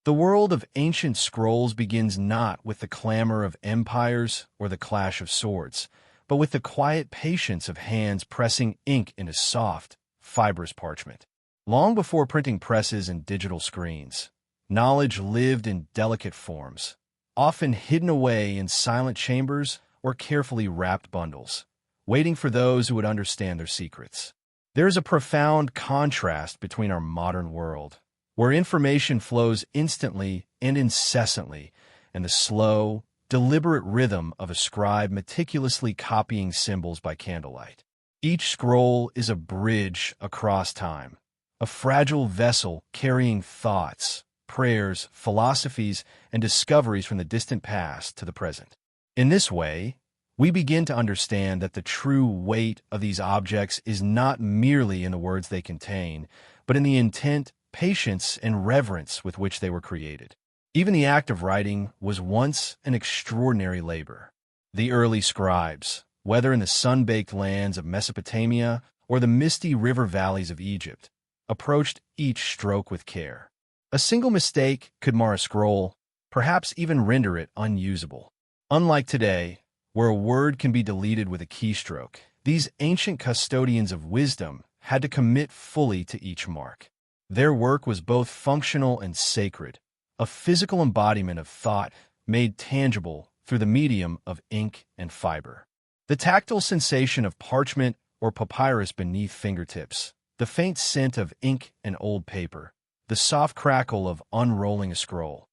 The world of ancient scrolls begins not with the clamor of empires or the clash of swords, but with the quiet patience of hands pressing ink into soft, fibrous parchment. Long before printing presses and digital screens, knowledge lived in delicate forms, often hidden away in silent chambers or carefully wrapped bundles, waiting for those who would understand their secrets. There is a profound contrast between our modern world, where information flows instantly and incessantly, and the slow, deliberate rhythm of a scribe meticulously copying symbols by candlelight. Each scroll is a bridge across time, a fragile vessel carrying thoughts, prayers, philosophies, and discoveries from the distant past to the present. In this way, we begin to understand that the true weight of these objects is not merely in the words they contain, but in the intent, patience, and reverence with which they were created. Even the act of writing was once an extraordinary labor. The early scribes, whether in the sun-baked lands of Mesopotamia or the misty river valleys of Egypt, approached each stroke with care. A single mistake could mar a scroll, perhaps even render it unusable. Unlike today, where a word can be deleted with a keystroke, these ancient custodians of wisdom had to commit fully to each mark. Their work was both functional and sacred, a physical embodiment of thought made tangible through the medium of ink and fiber. The tactile sensation of parchment or papyrus beneath fingertips, the faint scent of ink and old paper, the soft crackle of unrolling a scroll.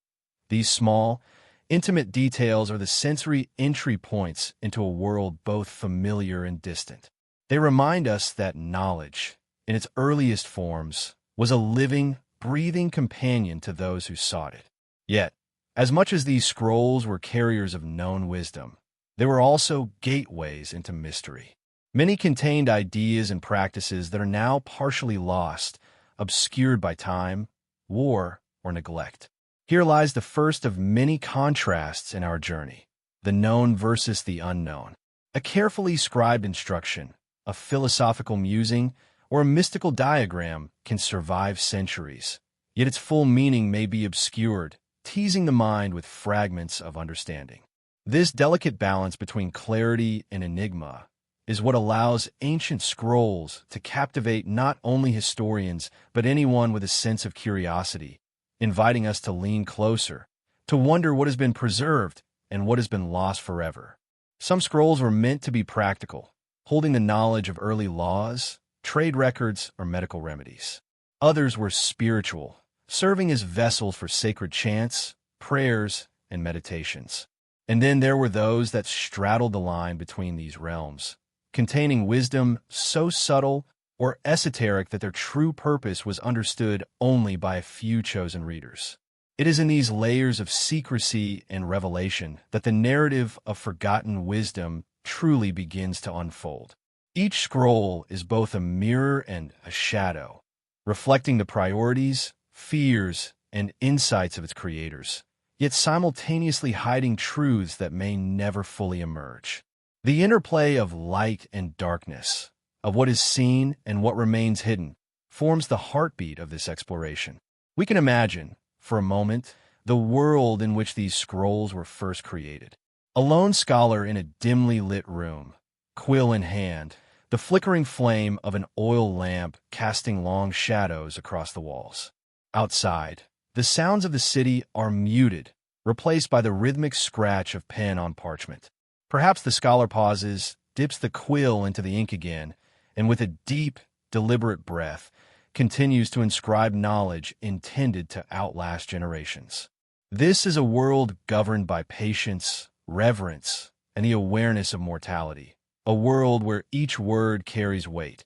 These small, intimate details are the sensory entry points into a world both familiar and distant. They remind us that knowledge, in its earliest forms, was a living, breathing companion to those who sought it. Yet, as much as these scrolls were carriers of known wisdom, they were also gateways into mystery. Many contained ideas and practices that are now partially lost, obscured by time, war, or neglect. Here lies the first of many contrasts in our journey, the known versus the unknown. A carefully scribed instruction, a philosophical musing, or a mystical diagram can survive centuries, yet its full meaning may be obscured, teasing the mind with fragments of understanding. This delicate balance between clarity and enigma is what allows ancient scrolls to captivate not only historians but anyone with a sense of curiosity, inviting us to lean closer, to wonder what has been preserved and what has been lost forever. Some scrolls were meant to be practical, holding the knowledge of early laws, trade records, or medical remedies. Others were spiritual, serving as vessels for sacred chants, prayers, and meditations. And then there were those that straddled the line between these realms, containing wisdom so subtle or esoteric that their true purpose was understood only by a few chosen readers. It is in these layers of secrecy and revelation that the narrative of forgotten wisdom truly begins to unfold. Each scroll is both a mirror and a shadow, reflecting the priorities, fears, and insights of its creators, yet simultaneously hiding truths that may never fully emerge. The interplay of light and darkness, of what is seen and what remains hidden, forms the heartbeat of this exploration. We can imagine, for a moment, the world in which these scrolls were first created. A lone scholar in a dimly lit room, quill in hand, the flickering flame of an oil lamp casting long shadows across the walls. Outside, the sounds of the city are muted, replaced by the rhythmic scratch of pen on parchment. Perhaps the scholar pauses, dips the quill into the ink again, and with a deep, deliberate breath, continues to inscribe knowledge intended to outlast generations. This is a world governed by patience, reverence, and the awareness of mortality, a world where each word carries weight,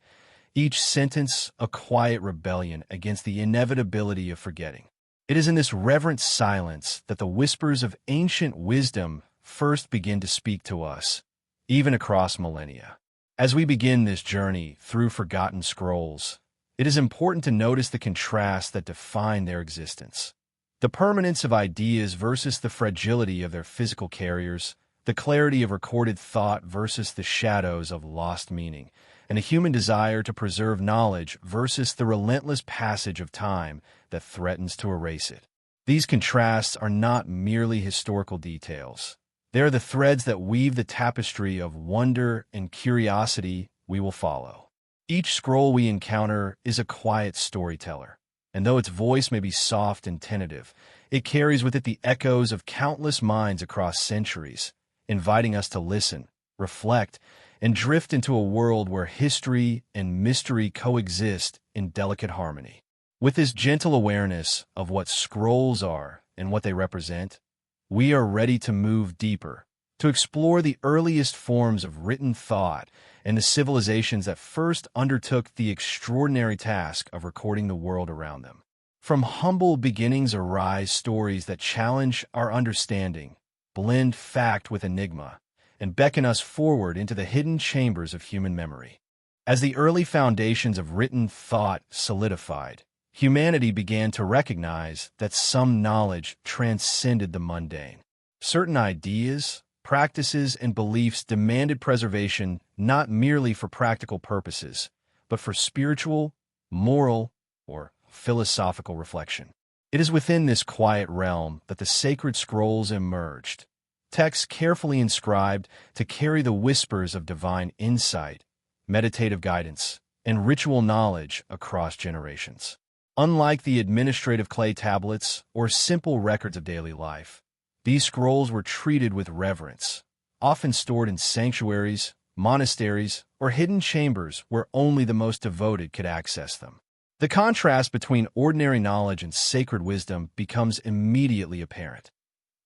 each sentence a quiet rebellion against the inevitability of forgetting. It is in this reverent silence that the whispers of ancient wisdom first begin to speak to us, even across millennia. As we begin this journey through forgotten scrolls, it is important to notice the contrast that define their existence. The permanence of ideas versus the fragility of their physical carriers, the clarity of recorded thought versus the shadows of lost meaning, and a human desire to preserve knowledge versus the relentless passage of time that threatens to erase it. These contrasts are not merely historical details. They are the threads that weave the tapestry of wonder and curiosity we will follow. Each scroll we encounter is a quiet storyteller, and though its voice may be soft and tentative, it carries with it the echoes of countless minds across centuries, inviting us to listen, reflect, and drift into a world where history and mystery coexist in delicate harmony. With this gentle awareness of what scrolls are and what they represent, we are ready to move deeper, to explore the earliest forms of written thought and the civilizations that first undertook the extraordinary task of recording the world around them. From humble beginnings arise stories that challenge our understanding, blend fact with enigma, and beckon us forward into the hidden chambers of human memory. As the early foundations of written thought solidified, humanity began to recognize that some knowledge transcended the mundane. Certain ideas, practices, and beliefs demanded preservation not merely for practical purposes, but for spiritual, moral, or philosophical reflection. It is within this quiet realm that the sacred scrolls emerged, texts carefully inscribed to carry the whispers of divine insight, meditative guidance, and ritual knowledge across generations. Unlike the administrative clay tablets or simple records of daily life, these scrolls were treated with reverence, often stored in sanctuaries, monasteries, or hidden chambers where only the most devoted could access them. The contrast between ordinary knowledge and sacred wisdom becomes immediately apparent.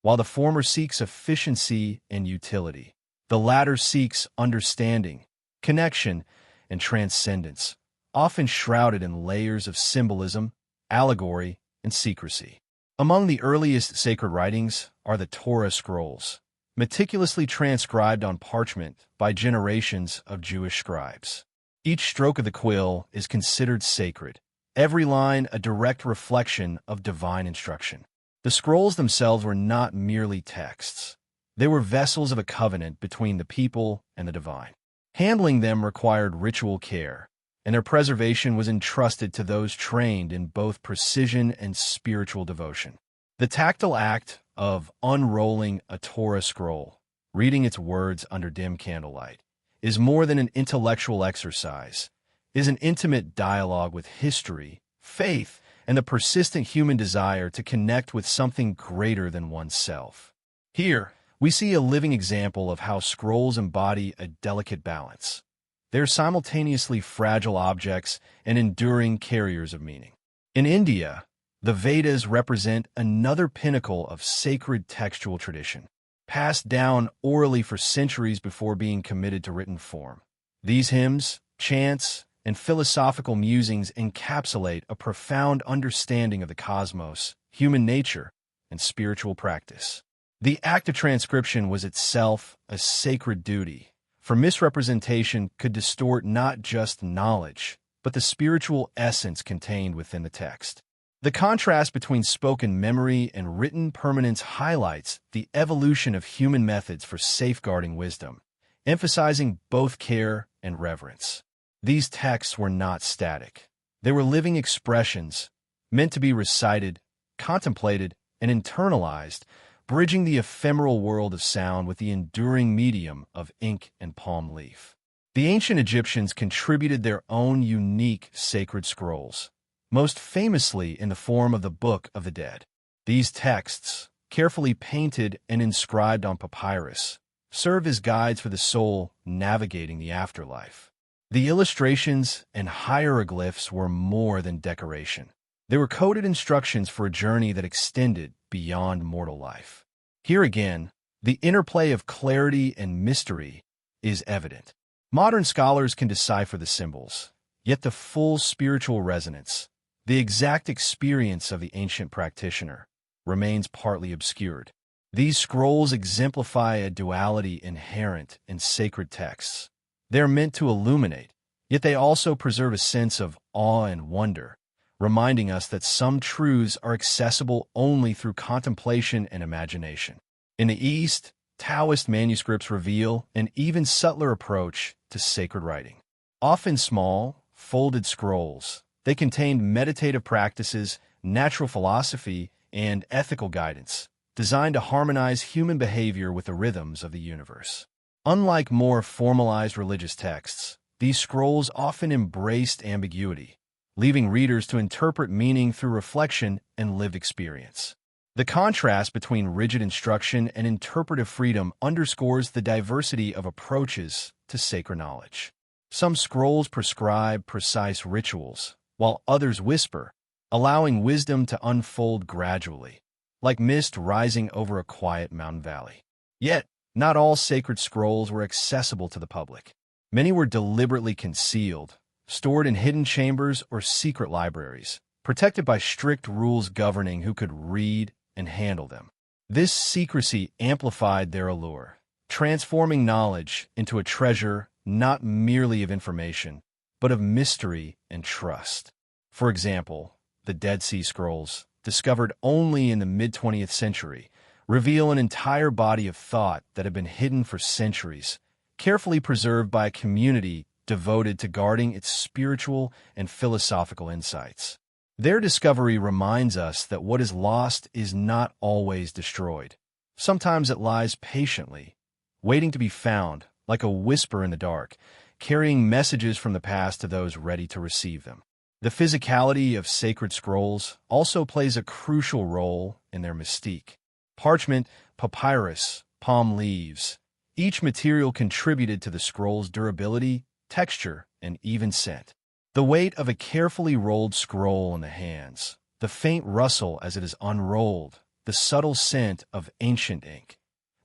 While the former seeks efficiency and utility, the latter seeks understanding, connection, and transcendence, often shrouded in layers of symbolism, allegory, and secrecy. Among the earliest sacred writings are the Torah scrolls, meticulously transcribed on parchment by generations of Jewish scribes. Each stroke of the quill is considered sacred, every line a direct reflection of divine instruction. The scrolls themselves were not merely texts. They were vessels of a covenant between the people and the divine. Handling them required ritual care, and their preservation was entrusted to those trained in both precision and spiritual devotion. The tactile act of unrolling a Torah scroll, reading its words under dim candlelight, is more than an intellectual exercise. It is an intimate dialogue with history, faith, and the persistent human desire to connect with something greater than oneself. Here, we see a living example of how scrolls embody a delicate balance. They are simultaneously fragile objects and enduring carriers of meaning. In India, the Vedas represent another pinnacle of sacred textual tradition, passed down orally for centuries before being committed to written form. These hymns, chants, and philosophical musings encapsulate a profound understanding of the cosmos, human nature, and spiritual practice. The act of transcription was itself a sacred duty, for misrepresentation could distort not just knowledge, but the spiritual essence contained within the text. The contrast between spoken memory and written permanence highlights the evolution of human methods for safeguarding wisdom, emphasizing both care and reverence. These texts were not static. They were living expressions, meant to be recited, contemplated, and internalized, bridging the ephemeral world of sound with the enduring medium of ink and palm leaf. The ancient Egyptians contributed their own unique sacred scrolls, most famously in the form of the Book of the Dead. These texts, carefully painted and inscribed on papyrus, serve as guides for the soul navigating the afterlife. The illustrations and hieroglyphs were more than decoration. They were coded instructions for a journey that extended beyond mortal life. Here again, the interplay of clarity and mystery is evident. Modern scholars can decipher the symbols, yet the full spiritual resonance, the exact experience of the ancient practitioner, remains partly obscured. These scrolls exemplify a duality inherent in sacred texts. They are meant to illuminate, yet they also preserve a sense of awe and wonder, reminding us that some truths are accessible only through contemplation and imagination. In the East, Taoist manuscripts reveal an even subtler approach to sacred writing. Often small, folded scrolls, they contained meditative practices, natural philosophy, and ethical guidance, designed to harmonize human behavior with the rhythms of the universe. Unlike more formalized religious texts, these scrolls often embraced ambiguity, leaving readers to interpret meaning through reflection and lived experience. The contrast between rigid instruction and interpretive freedom underscores the diversity of approaches to sacred knowledge. Some scrolls prescribe precise rituals, while others whisper, allowing wisdom to unfold gradually, like mist rising over a quiet mountain valley. Yet, not all sacred scrolls were accessible to the public. Many were deliberately concealed, stored in hidden chambers or secret libraries, protected by strict rules governing who could read and handle them. This secrecy amplified their allure, transforming knowledge into a treasure not merely of information, but of mystery and trust. For example, the Dead Sea Scrolls, discovered only in the mid-20th century, reveal an entire body of thought that had been hidden for centuries, carefully preserved by a community devoted to guarding its spiritual and philosophical insights. Their discovery reminds us that what is lost is not always destroyed. Sometimes it lies patiently, waiting to be found, like a whisper in the dark, carrying messages from the past to those ready to receive them. The physicality of sacred scrolls also plays a crucial role in their mystique. Parchment, papyrus, palm leaves, each material contributed to the scroll's durability, texture, and even scent. The weight of a carefully rolled scroll in the hands, the faint rustle as it is unrolled, the subtle scent of ancient ink.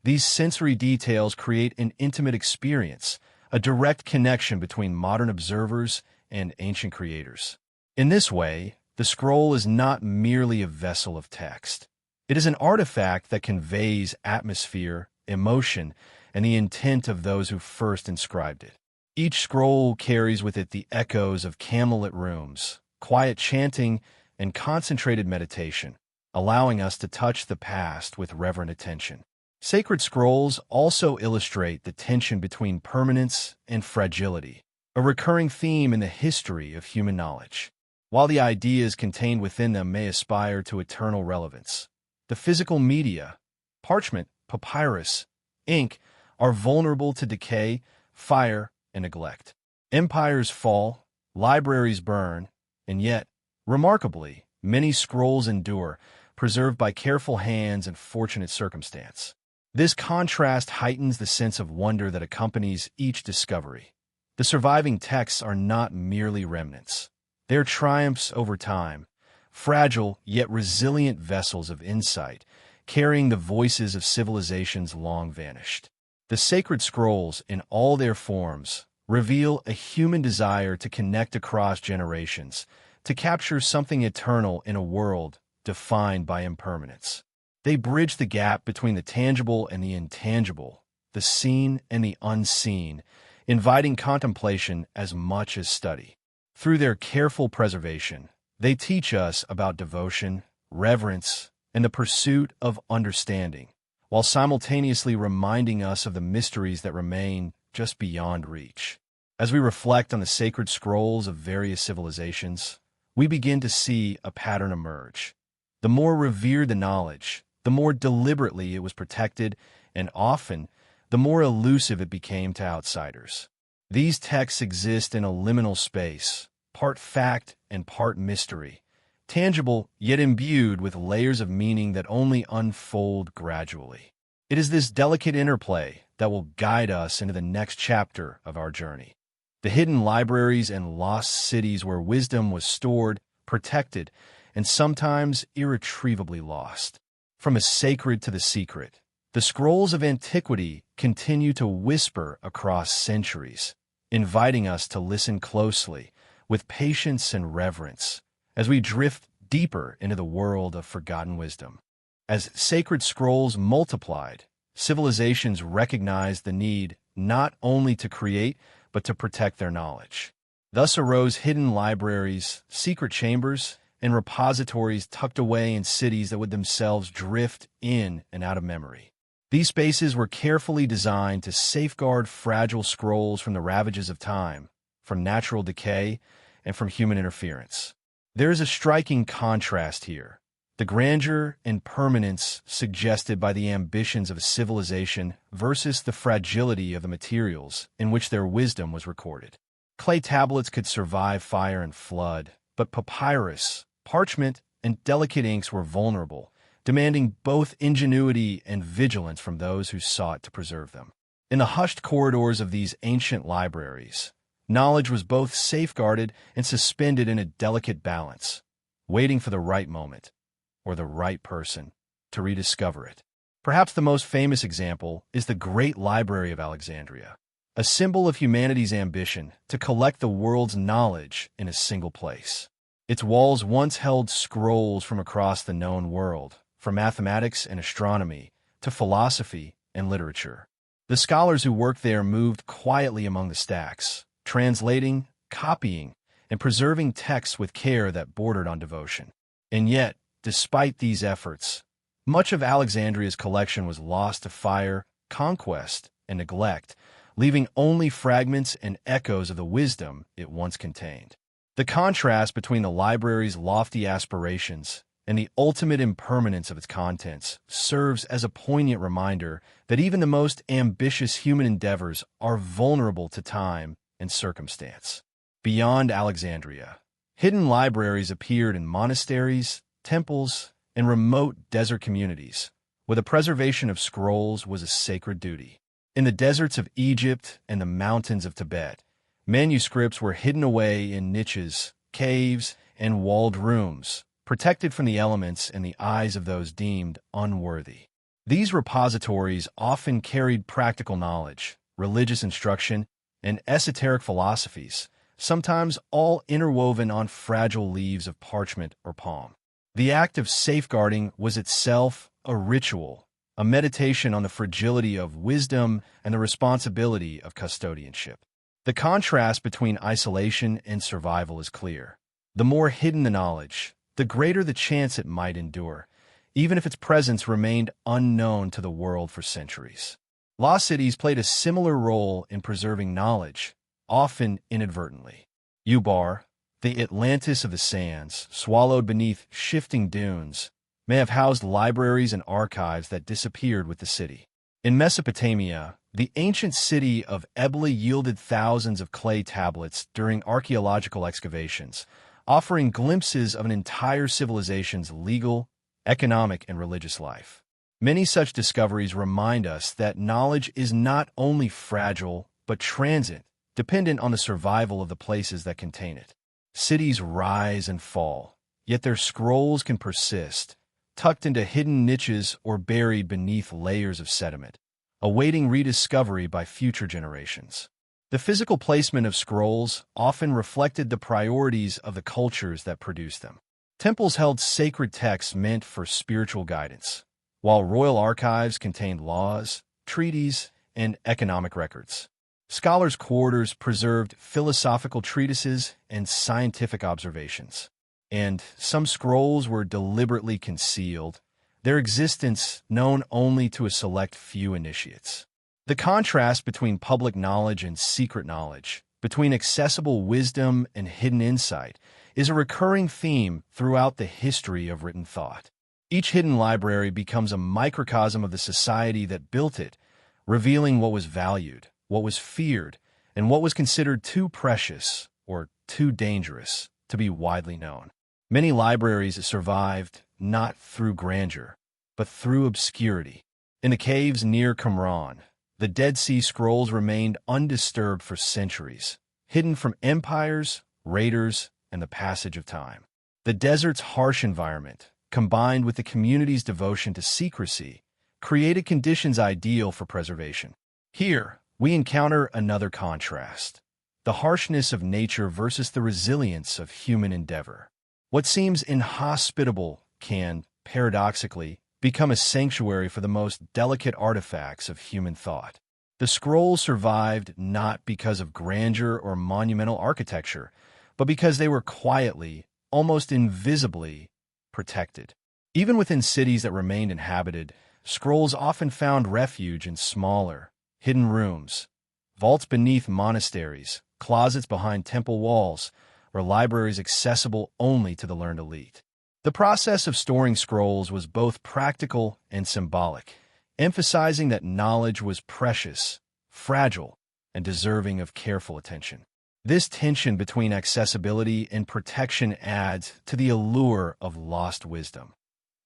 These sensory details create an intimate experience, a direct connection between modern observers and ancient creators. In this way, the scroll is not merely a vessel of text. It is an artifact that conveys atmosphere, emotion, and the intent of those who first inscribed it. Each scroll carries with it the echoes of candlelit rooms, quiet chanting, and concentrated meditation, allowing us to touch the past with reverent attention. Sacred scrolls also illustrate the tension between permanence and fragility, a recurring theme in the history of human knowledge. While the ideas contained within them may aspire to eternal relevance, the physical media, parchment, papyrus, ink, are vulnerable to decay, fire, and neglect. Empires fall, libraries burn, and yet, remarkably, many scrolls endure, preserved by careful hands and fortunate circumstance. This contrast heightens the sense of wonder that accompanies each discovery. The surviving texts are not merely remnants. They are triumphs over time, fragile yet resilient vessels of insight, carrying the voices of civilizations long vanished. The sacred scrolls, in all their forms, reveal a human desire to connect across generations, to capture something eternal in a world defined by impermanence. They bridge the gap between the tangible and the intangible, the seen and the unseen, inviting contemplation as much as study. Through their careful preservation, they teach us about devotion, reverence, and the pursuit of understanding, while simultaneously reminding us of the mysteries that remain just beyond reach. As we reflect on the sacred scrolls of various civilizations, we begin to see a pattern emerge. The more revered the knowledge, the more deliberately it was protected, and often, the more elusive it became to outsiders. These texts exist in a liminal space, part fact and part mystery, tangible yet imbued with layers of meaning that only unfold gradually. It is this delicate interplay that will guide us into the next chapter of our journey. The hidden libraries and lost cities where wisdom was stored, protected, and sometimes irretrievably lost. From the sacred to the secret, the scrolls of antiquity continue to whisper across centuries, inviting us to listen closely, with patience and reverence, as we drift deeper into the world of forgotten wisdom. As sacred scrolls multiplied, civilizations recognized the need not only to create, but to protect their knowledge. Thus arose hidden libraries, secret chambers, and repositories tucked away in cities that would themselves drift in and out of memory. These spaces were carefully designed to safeguard fragile scrolls from the ravages of time, from natural decay, and from human interference. There is a striking contrast here. the grandeur and permanence suggested by the ambitions of a civilization versus the fragility of the materials in which their wisdom was recorded. Clay tablets could survive fire and flood, but papyrus, parchment, and delicate inks were vulnerable, demanding both ingenuity and vigilance from those who sought to preserve them. In the hushed corridors of these ancient libraries, knowledge was both safeguarded and suspended in a delicate balance, waiting for the right moment, or the right person, to rediscover it. Perhaps the most famous example is the Great Library of Alexandria, a symbol of humanity's ambition to collect the world's knowledge in a single place. Its walls once held scrolls from across the known world, from mathematics and astronomy to philosophy and literature. The scholars who worked there moved quietly among the stacks, translating, copying, and preserving texts with care that bordered on devotion. And yet, despite these efforts, much of Alexandria's collection was lost to fire, conquest, and neglect, leaving only fragments and echoes of the wisdom it once contained. The contrast between the library's lofty aspirations and the ultimate impermanence of its contents serves as a poignant reminder that even the most ambitious human endeavors are vulnerable to time and circumstance. Beyond Alexandria, hidden libraries appeared in monasteries, temples, and remote desert communities, where the preservation of scrolls was a sacred duty. In the deserts of Egypt and the mountains of Tibet, manuscripts were hidden away in niches, caves, and walled rooms, protected from the elements and the eyes of those deemed unworthy. These repositories often carried practical knowledge, religious instruction, and esoteric philosophies, sometimes all interwoven on fragile leaves of parchment or palm. The act of safeguarding was itself a ritual, a meditation on the fragility of wisdom and the responsibility of custodianship. The contrast between isolation and survival is clear. The more hidden the knowledge, the greater the chance it might endure, even if its presence remained unknown to the world for centuries. Lost cities played a similar role in preserving knowledge, often inadvertently. Ubar, the Atlantis of the sands, swallowed beneath shifting dunes, may have housed libraries and archives that disappeared with the city. In Mesopotamia, the ancient city of Ebla yielded thousands of clay tablets during archaeological excavations, offering glimpses of an entire civilization's legal, economic, and religious life. Many such discoveries remind us that knowledge is not only fragile, but transient, dependent on the survival of the places that contain it. Cities rise and fall, yet their scrolls can persist, tucked into hidden niches or buried beneath layers of sediment, awaiting rediscovery by future generations. The physical placement of scrolls often reflected the priorities of the cultures that produced them. Temples held sacred texts meant for spiritual guidance, while royal archives contained laws, treaties, and economic records. Scholars' quarters preserved philosophical treatises and scientific observations, and some scrolls were deliberately concealed, their existence known only to a select few initiates. The contrast between public knowledge and secret knowledge, between accessible wisdom and hidden insight, is a recurring theme throughout the history of written thought. Each hidden library becomes a microcosm of the society that built it, revealing what was valued, what was feared, and what was considered too precious or too dangerous to be widely known. Many libraries survived not through grandeur, but through obscurity. In the caves near Qumran, the Dead Sea Scrolls remained undisturbed for centuries, hidden from empires, raiders, and the passage of time. The desert's harsh environment, combined with the community's devotion to secrecy, created conditions ideal for preservation. Here, we encounter another contrast: the harshness of nature versus the resilience of human endeavor. What seems inhospitable can, paradoxically, become a sanctuary for the most delicate artifacts of human thought. The scrolls survived not because of grandeur or monumental architecture, but because they were quietly, almost invisibly, protected. Even within cities that remained inhabited, scrolls often found refuge in smaller, hidden rooms, vaults beneath monasteries, closets behind temple walls, or libraries accessible only to the learned elite. The process of storing scrolls was both practical and symbolic, emphasizing that knowledge was precious, fragile, and deserving of careful attention. This tension between accessibility and protection adds to the allure of lost wisdom.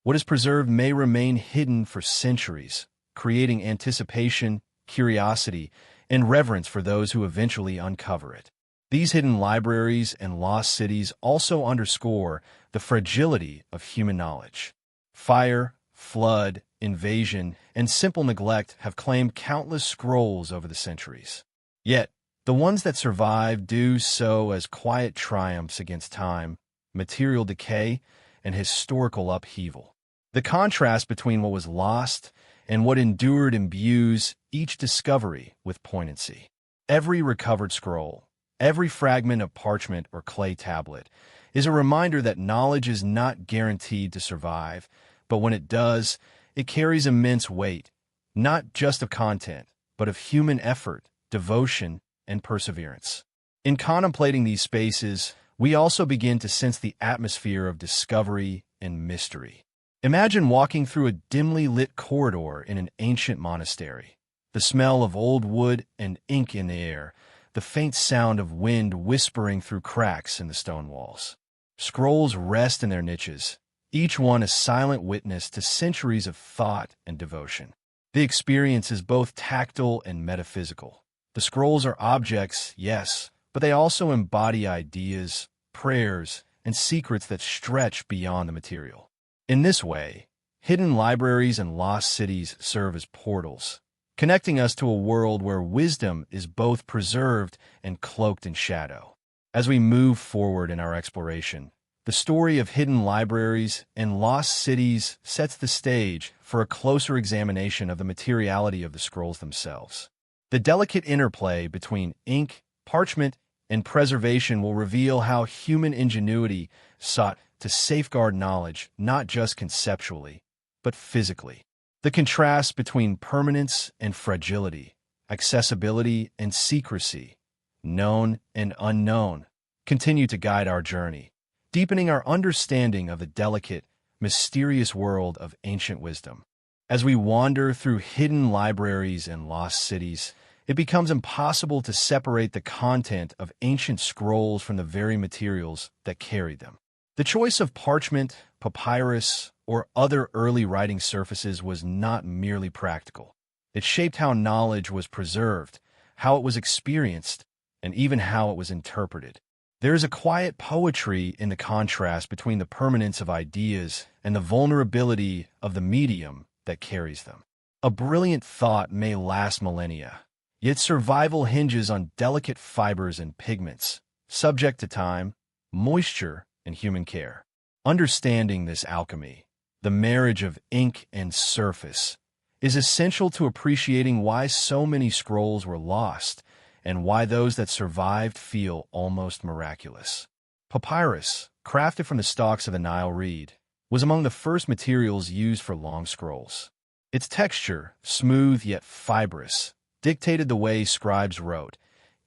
What is preserved may remain hidden for centuries, creating anticipation, curiosity, and reverence for those who eventually uncover it. These hidden libraries and lost cities also underscore the fragility of human knowledge. Fire, flood, invasion, and simple neglect have claimed countless scrolls over the centuries. Yet, the ones that survive do so as quiet triumphs against time, material decay, and historical upheaval. The contrast between what was lost and what endured imbues each discovery with poignancy. Every recovered scroll, every fragment of parchment or clay tablet, is a reminder that knowledge is not guaranteed to survive, but when it does, it carries immense weight, not just of content, but of human effort, devotion, and perseverance. In contemplating these spaces, we also begin to sense the atmosphere of discovery and mystery. Imagine walking through a dimly lit corridor in an ancient monastery. The smell of old wood and ink in the air, the faint sound of wind whispering through cracks in the stone walls. Scrolls rest in their niches, each one a silent witness to centuries of thought and devotion. The experience is both tactile and metaphysical. The scrolls are objects, yes, but they also embody ideas, prayers, and secrets that stretch beyond the material. In this way, hidden libraries and lost cities serve as portals, connecting us to a world where wisdom is both preserved and cloaked in shadow. As we move forward in our exploration, the story of hidden libraries and lost cities sets the stage for a closer examination of the materiality of the scrolls themselves. The delicate interplay between ink, parchment, and preservation will reveal how human ingenuity sought to safeguard knowledge not just conceptually, but physically. The contrast between permanence and fragility, accessibility and secrecy, known and unknown, continue to guide our journey, deepening our understanding of the delicate, mysterious world of ancient wisdom. As we wander through hidden libraries and lost cities, it becomes impossible to separate the content of ancient scrolls from the very materials that carried them. The choice of parchment, papyrus, or other early writing surfaces was not merely practical. It shaped how knowledge was preserved, how it was experienced, and even how it was interpreted. There is a quiet poetry in the contrast between the permanence of ideas and the vulnerability of the medium that carries them. A brilliant thought may last millennia, yet survival hinges on delicate fibers and pigments, subject to time, moisture, and human care. Understanding this alchemy, the marriage of ink and surface, is essential to appreciating why so many scrolls were lost and why those that survived feel almost miraculous. Papyrus, crafted from the stalks of the Nile reed, was among the first materials used for long scrolls. Its texture, smooth yet fibrous, dictated the way scribes wrote,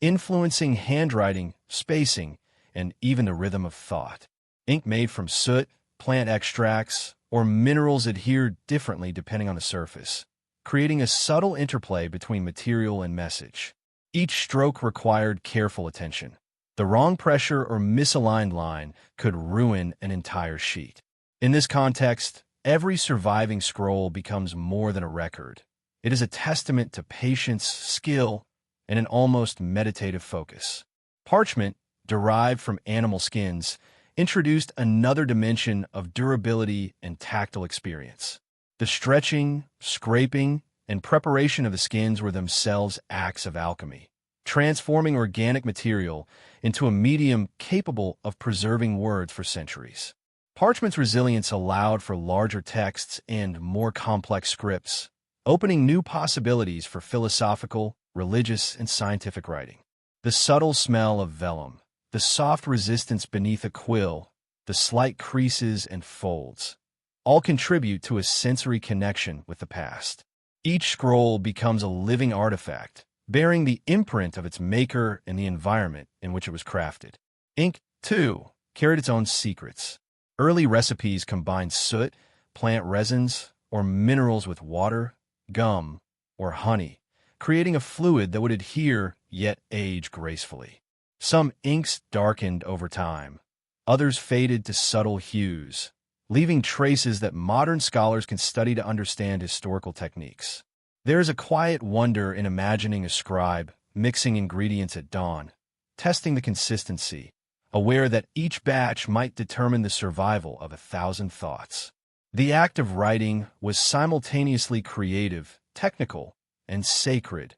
influencing handwriting, spacing, and even the rhythm of thought. Ink made from soot, plant extracts, or minerals adhered differently depending on the surface, creating a subtle interplay between material and message. Each stroke required careful attention. The wrong pressure or misaligned line could ruin an entire sheet. In this context, every surviving scroll becomes more than a record. It is a testament to patience, skill, and an almost meditative focus. Parchment, derived from animal skins, introduced another dimension of durability and tactile experience. The stretching, scraping, and preparation of the skins were themselves acts of alchemy, transforming organic material into a medium capable of preserving words for centuries. Parchment's resilience allowed for larger texts and more complex scripts, opening new possibilities for philosophical, religious, and scientific writing. The subtle smell of vellum, the soft resistance beneath a quill, the slight creases and folds, all contribute to a sensory connection with the past. Each scroll becomes a living artifact, bearing the imprint of its maker and the environment in which it was crafted. Ink, too, carried its own secrets. Early recipes combined soot, plant resins, or minerals with water, gum, or honey, creating a fluid that would adhere yet age gracefully. Some inks darkened over time. Others faded to subtle hues, leaving traces that modern scholars can study to understand historical techniques. There is a quiet wonder in imagining a scribe mixing ingredients at dawn, testing the consistency, aware that each batch might determine the survival of 1,000 thoughts. The act of writing was simultaneously creative, technical, and sacred,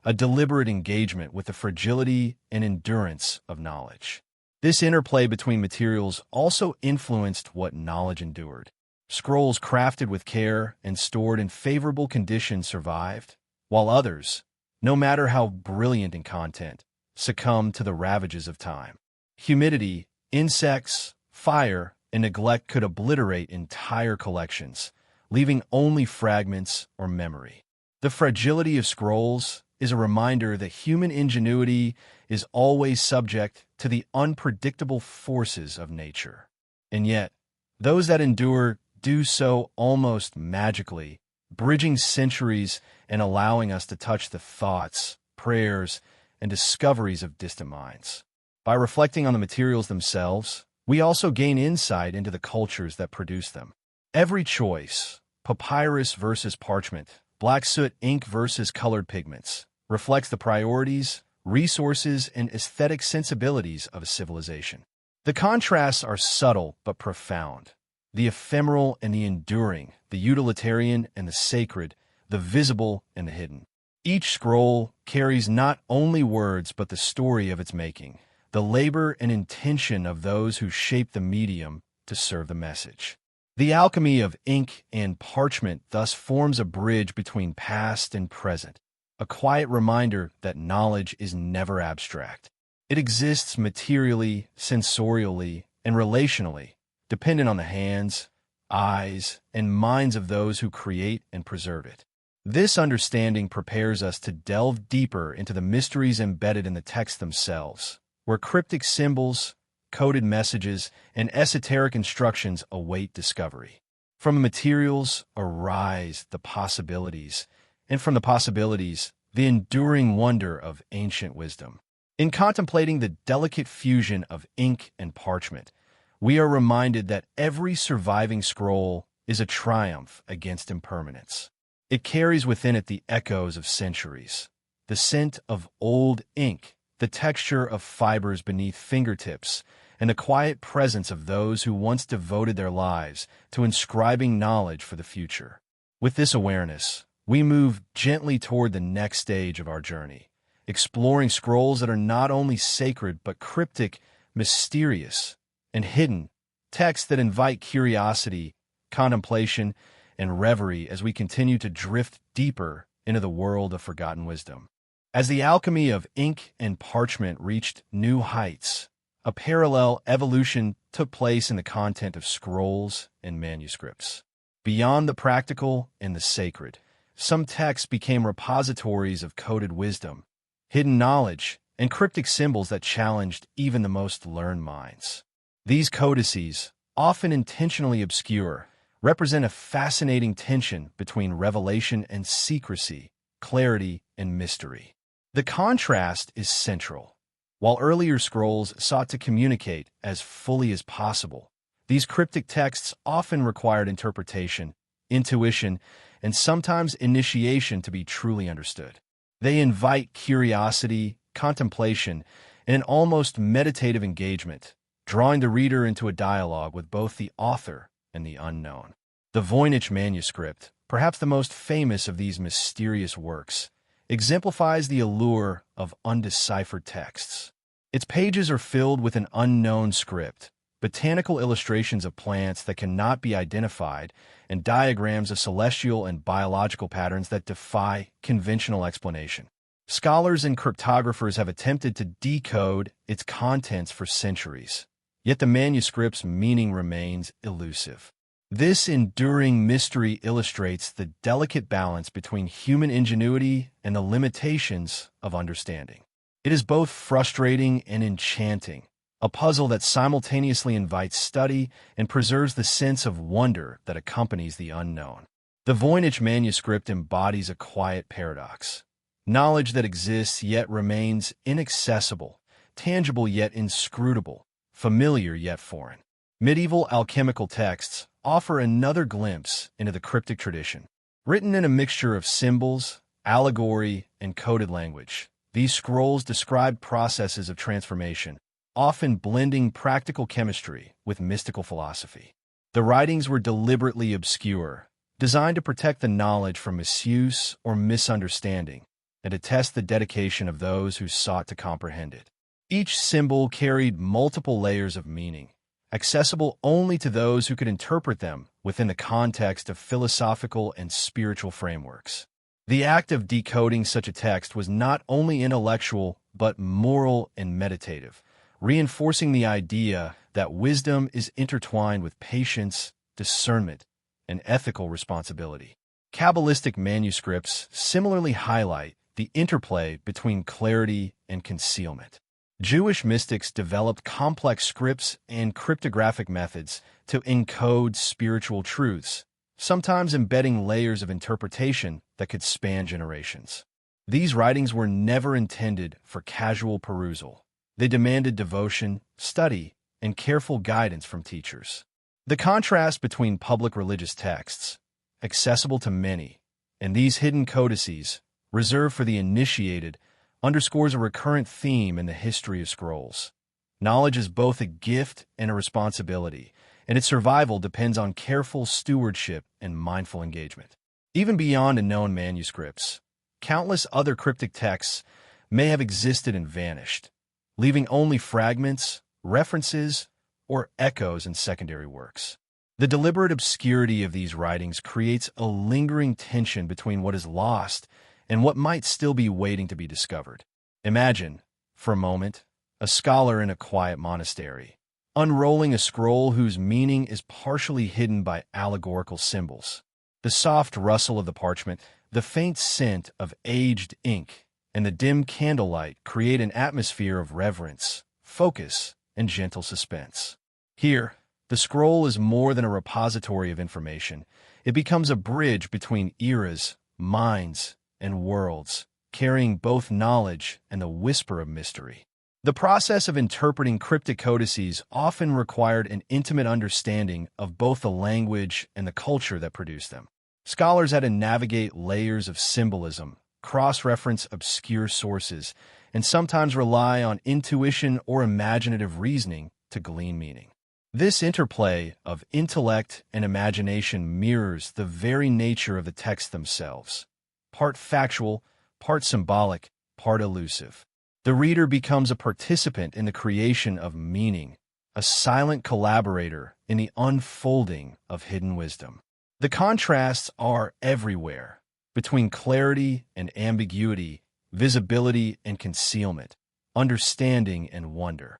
a deliberate engagement with the fragility and endurance of knowledge. This interplay between materials also influenced what knowledge endured. Scrolls crafted with care and stored in favorable conditions survived, while others, no matter how brilliant in content, succumbed to the ravages of time. Humidity, insects, fire, and neglect could obliterate entire collections, leaving only fragments or memory. The fragility of scrolls is a reminder that human ingenuity is always subject to the unpredictable forces of nature. And yet, those that endure do so almost magically, bridging centuries and allowing us to touch the thoughts, prayers, and discoveries of distant minds. By reflecting on the materials themselves, we also gain insight into the cultures that produce them. Every choice, papyrus versus parchment, black soot ink versus colored pigments, reflects the priorities, resources, and aesthetic sensibilities of a civilization. The contrasts are subtle but profound. The ephemeral and the enduring, the utilitarian and the sacred, the visible and the hidden. Each scroll carries not only words but the story of its making, the labor and intention of those who shape the medium to serve the message. The alchemy of ink and parchment thus forms a bridge between past and present, a quiet reminder that knowledge is never abstract. It exists materially, sensorially, and relationally, dependent on the hands, eyes, and minds of those who create and preserve it. This understanding prepares us to delve deeper into the mysteries embedded in the texts themselves, where cryptic symbols, coded messages, and esoteric instructions await discovery. From the materials arise the possibilities, and from the possibilities, the enduring wonder of ancient wisdom. In contemplating the delicate fusion of ink and parchment, we are reminded that every surviving scroll is a triumph against impermanence. It carries within it the echoes of centuries, the scent of old ink, the texture of fibers beneath fingertips, and the quiet presence of those who once devoted their lives to inscribing knowledge for the future. With this awareness, we move gently toward the next stage of our journey, exploring scrolls that are not only sacred but cryptic, mysterious, and hidden, texts that invite curiosity, contemplation, and reverie as we continue to drift deeper into the world of forgotten wisdom. As the alchemy of ink and parchment reached new heights, a parallel evolution took place in the content of scrolls and manuscripts. Beyond the practical and the sacred, some texts became repositories of coded wisdom, hidden knowledge, and cryptic symbols that challenged even the most learned minds. These codices, often intentionally obscure, represent a fascinating tension between revelation and secrecy, clarity and mystery. The contrast is central. While earlier scrolls sought to communicate as fully as possible, these cryptic texts often required interpretation, intuition, and sometimes initiation to be truly understood. They invite curiosity, contemplation, and an almost meditative engagement, drawing the reader into a dialogue with both the author and the unknown. The Voynich manuscript, perhaps the most famous of these mysterious works, exemplifies the allure of undeciphered texts. Its pages are filled with an unknown script, botanical illustrations of plants that cannot be identified, and diagrams of celestial and biological patterns that defy conventional explanation. Scholars and cryptographers have attempted to decode its contents for centuries, yet the manuscript's meaning remains elusive. This enduring mystery illustrates the delicate balance between human ingenuity and the limitations of understanding. It is both frustrating and enchanting, a puzzle that simultaneously invites study and preserves the sense of wonder that accompanies the unknown. The Voynich manuscript embodies a quiet paradox. Knowledge that exists yet remains inaccessible, tangible yet inscrutable, familiar yet foreign. Medieval alchemical texts offer another glimpse into the cryptic tradition. Written in a mixture of symbols, allegory, and coded language, these scrolls describe processes of transformation, often blending practical chemistry with mystical philosophy. The writings were deliberately obscure, designed to protect the knowledge from misuse or misunderstanding, and to test the dedication of those who sought to comprehend it. Each symbol carried multiple layers of meaning, accessible only to those who could interpret them within the context of philosophical and spiritual frameworks. The act of decoding such a text was not only intellectual but moral and meditative, reinforcing the idea that wisdom is intertwined with patience, discernment, and ethical responsibility. Kabbalistic manuscripts similarly highlight the interplay between clarity and concealment. Jewish mystics developed complex scripts and cryptographic methods to encode spiritual truths, sometimes embedding layers of interpretation that could span generations. These writings were never intended for casual perusal. They demanded devotion, study, and careful guidance from teachers. The contrast between public religious texts, accessible to many, and these hidden codices, reserved for the initiated, underscores a recurrent theme in the history of scrolls. Knowledge is both a gift and a responsibility, and its survival depends on careful stewardship and mindful engagement. Even beyond known manuscripts, countless other cryptic texts may have existed and vanished, leaving only fragments, references, or echoes in secondary works. The deliberate obscurity of these writings creates a lingering tension between what is lost and what might still be waiting to be discovered. Imagine, for a moment, a scholar in a quiet monastery, unrolling a scroll whose meaning is partially hidden by allegorical symbols. The soft rustle of the parchment, the faint scent of aged ink, and the dim candlelight create an atmosphere of reverence, focus, and gentle suspense. Here, the scroll is more than a repository of information. It becomes a bridge between eras, minds, and worlds, carrying both knowledge and the whisper of mystery. The process of interpreting cryptic codices often required an intimate understanding of both the language and the culture that produced them. Scholars had to navigate layers of symbolism, cross-reference obscure sources, and sometimes rely on intuition or imaginative reasoning to glean meaning. This interplay of intellect and imagination mirrors the very nature of the texts themselves, part factual, part symbolic, part elusive. The reader becomes a participant in the creation of meaning, a silent collaborator in the unfolding of hidden wisdom. The contrasts are everywhere, between clarity and ambiguity, visibility and concealment, understanding and wonder,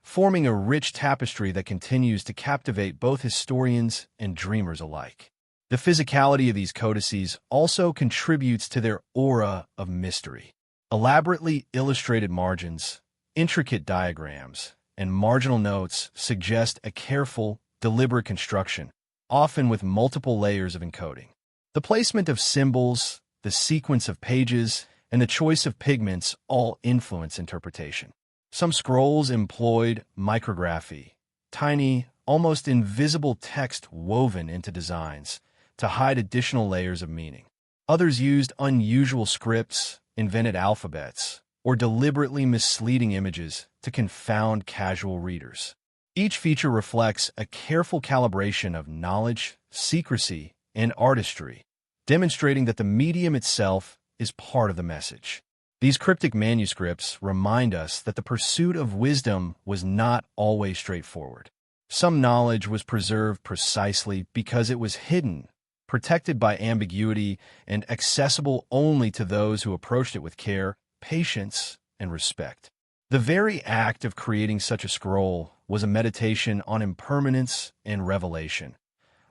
forming a rich tapestry that continues to captivate both historians and dreamers alike. The physicality of these codices also contributes to their aura of mystery. Elaborately illustrated margins, intricate diagrams, and marginal notes suggest a careful, deliberate construction, often with multiple layers of encoding. The placement of symbols, the sequence of pages, and the choice of pigments all influence interpretation. Some scrolls employed micrography, tiny, almost invisible text woven into designs, to hide additional layers of meaning. Others used unusual scripts, invented alphabets, or deliberately misleading images to confound casual readers. Each feature reflects a careful calibration of knowledge, secrecy, and artistry, demonstrating that the medium itself is part of the message. These cryptic manuscripts remind us that the pursuit of wisdom was not always straightforward. Some knowledge was preserved precisely because it was hidden, protected by ambiguity, and accessible only to those who approached it with care, patience, and respect. The very act of creating such a scroll was a meditation on impermanence and revelation,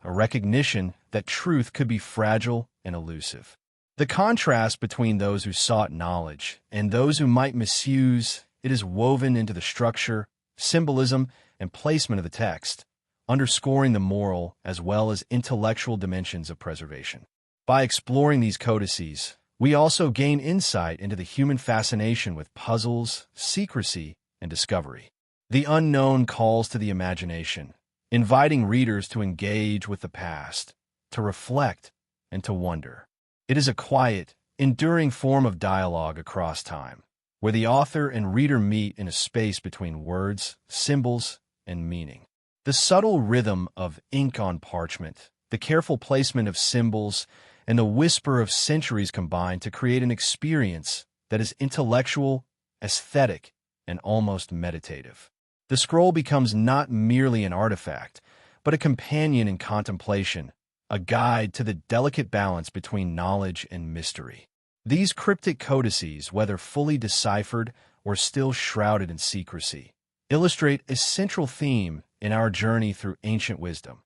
a recognition that truth could be fragile and elusive. The contrast between those who sought knowledge and those who might misuse it is woven into the structure, symbolism, and placement of the text, underscoring the moral as well as intellectual dimensions of preservation. By exploring these codices, we also gain insight into the human fascination with puzzles, secrecy, and discovery. The unknown calls to the imagination, inviting readers to engage with the past, to reflect, and to wonder. It is a quiet, enduring form of dialogue across time, where the author and reader meet in a space between words, symbols, and meaning. The subtle rhythm of ink on parchment, the careful placement of symbols, and the whisper of centuries combine to create an experience that is intellectual, aesthetic, and almost meditative. The scroll becomes not merely an artifact, but a companion in contemplation, a guide to the delicate balance between knowledge and mystery. These cryptic codices, whether fully deciphered or still shrouded in secrecy, illustrate a central theme in our journey through ancient wisdom.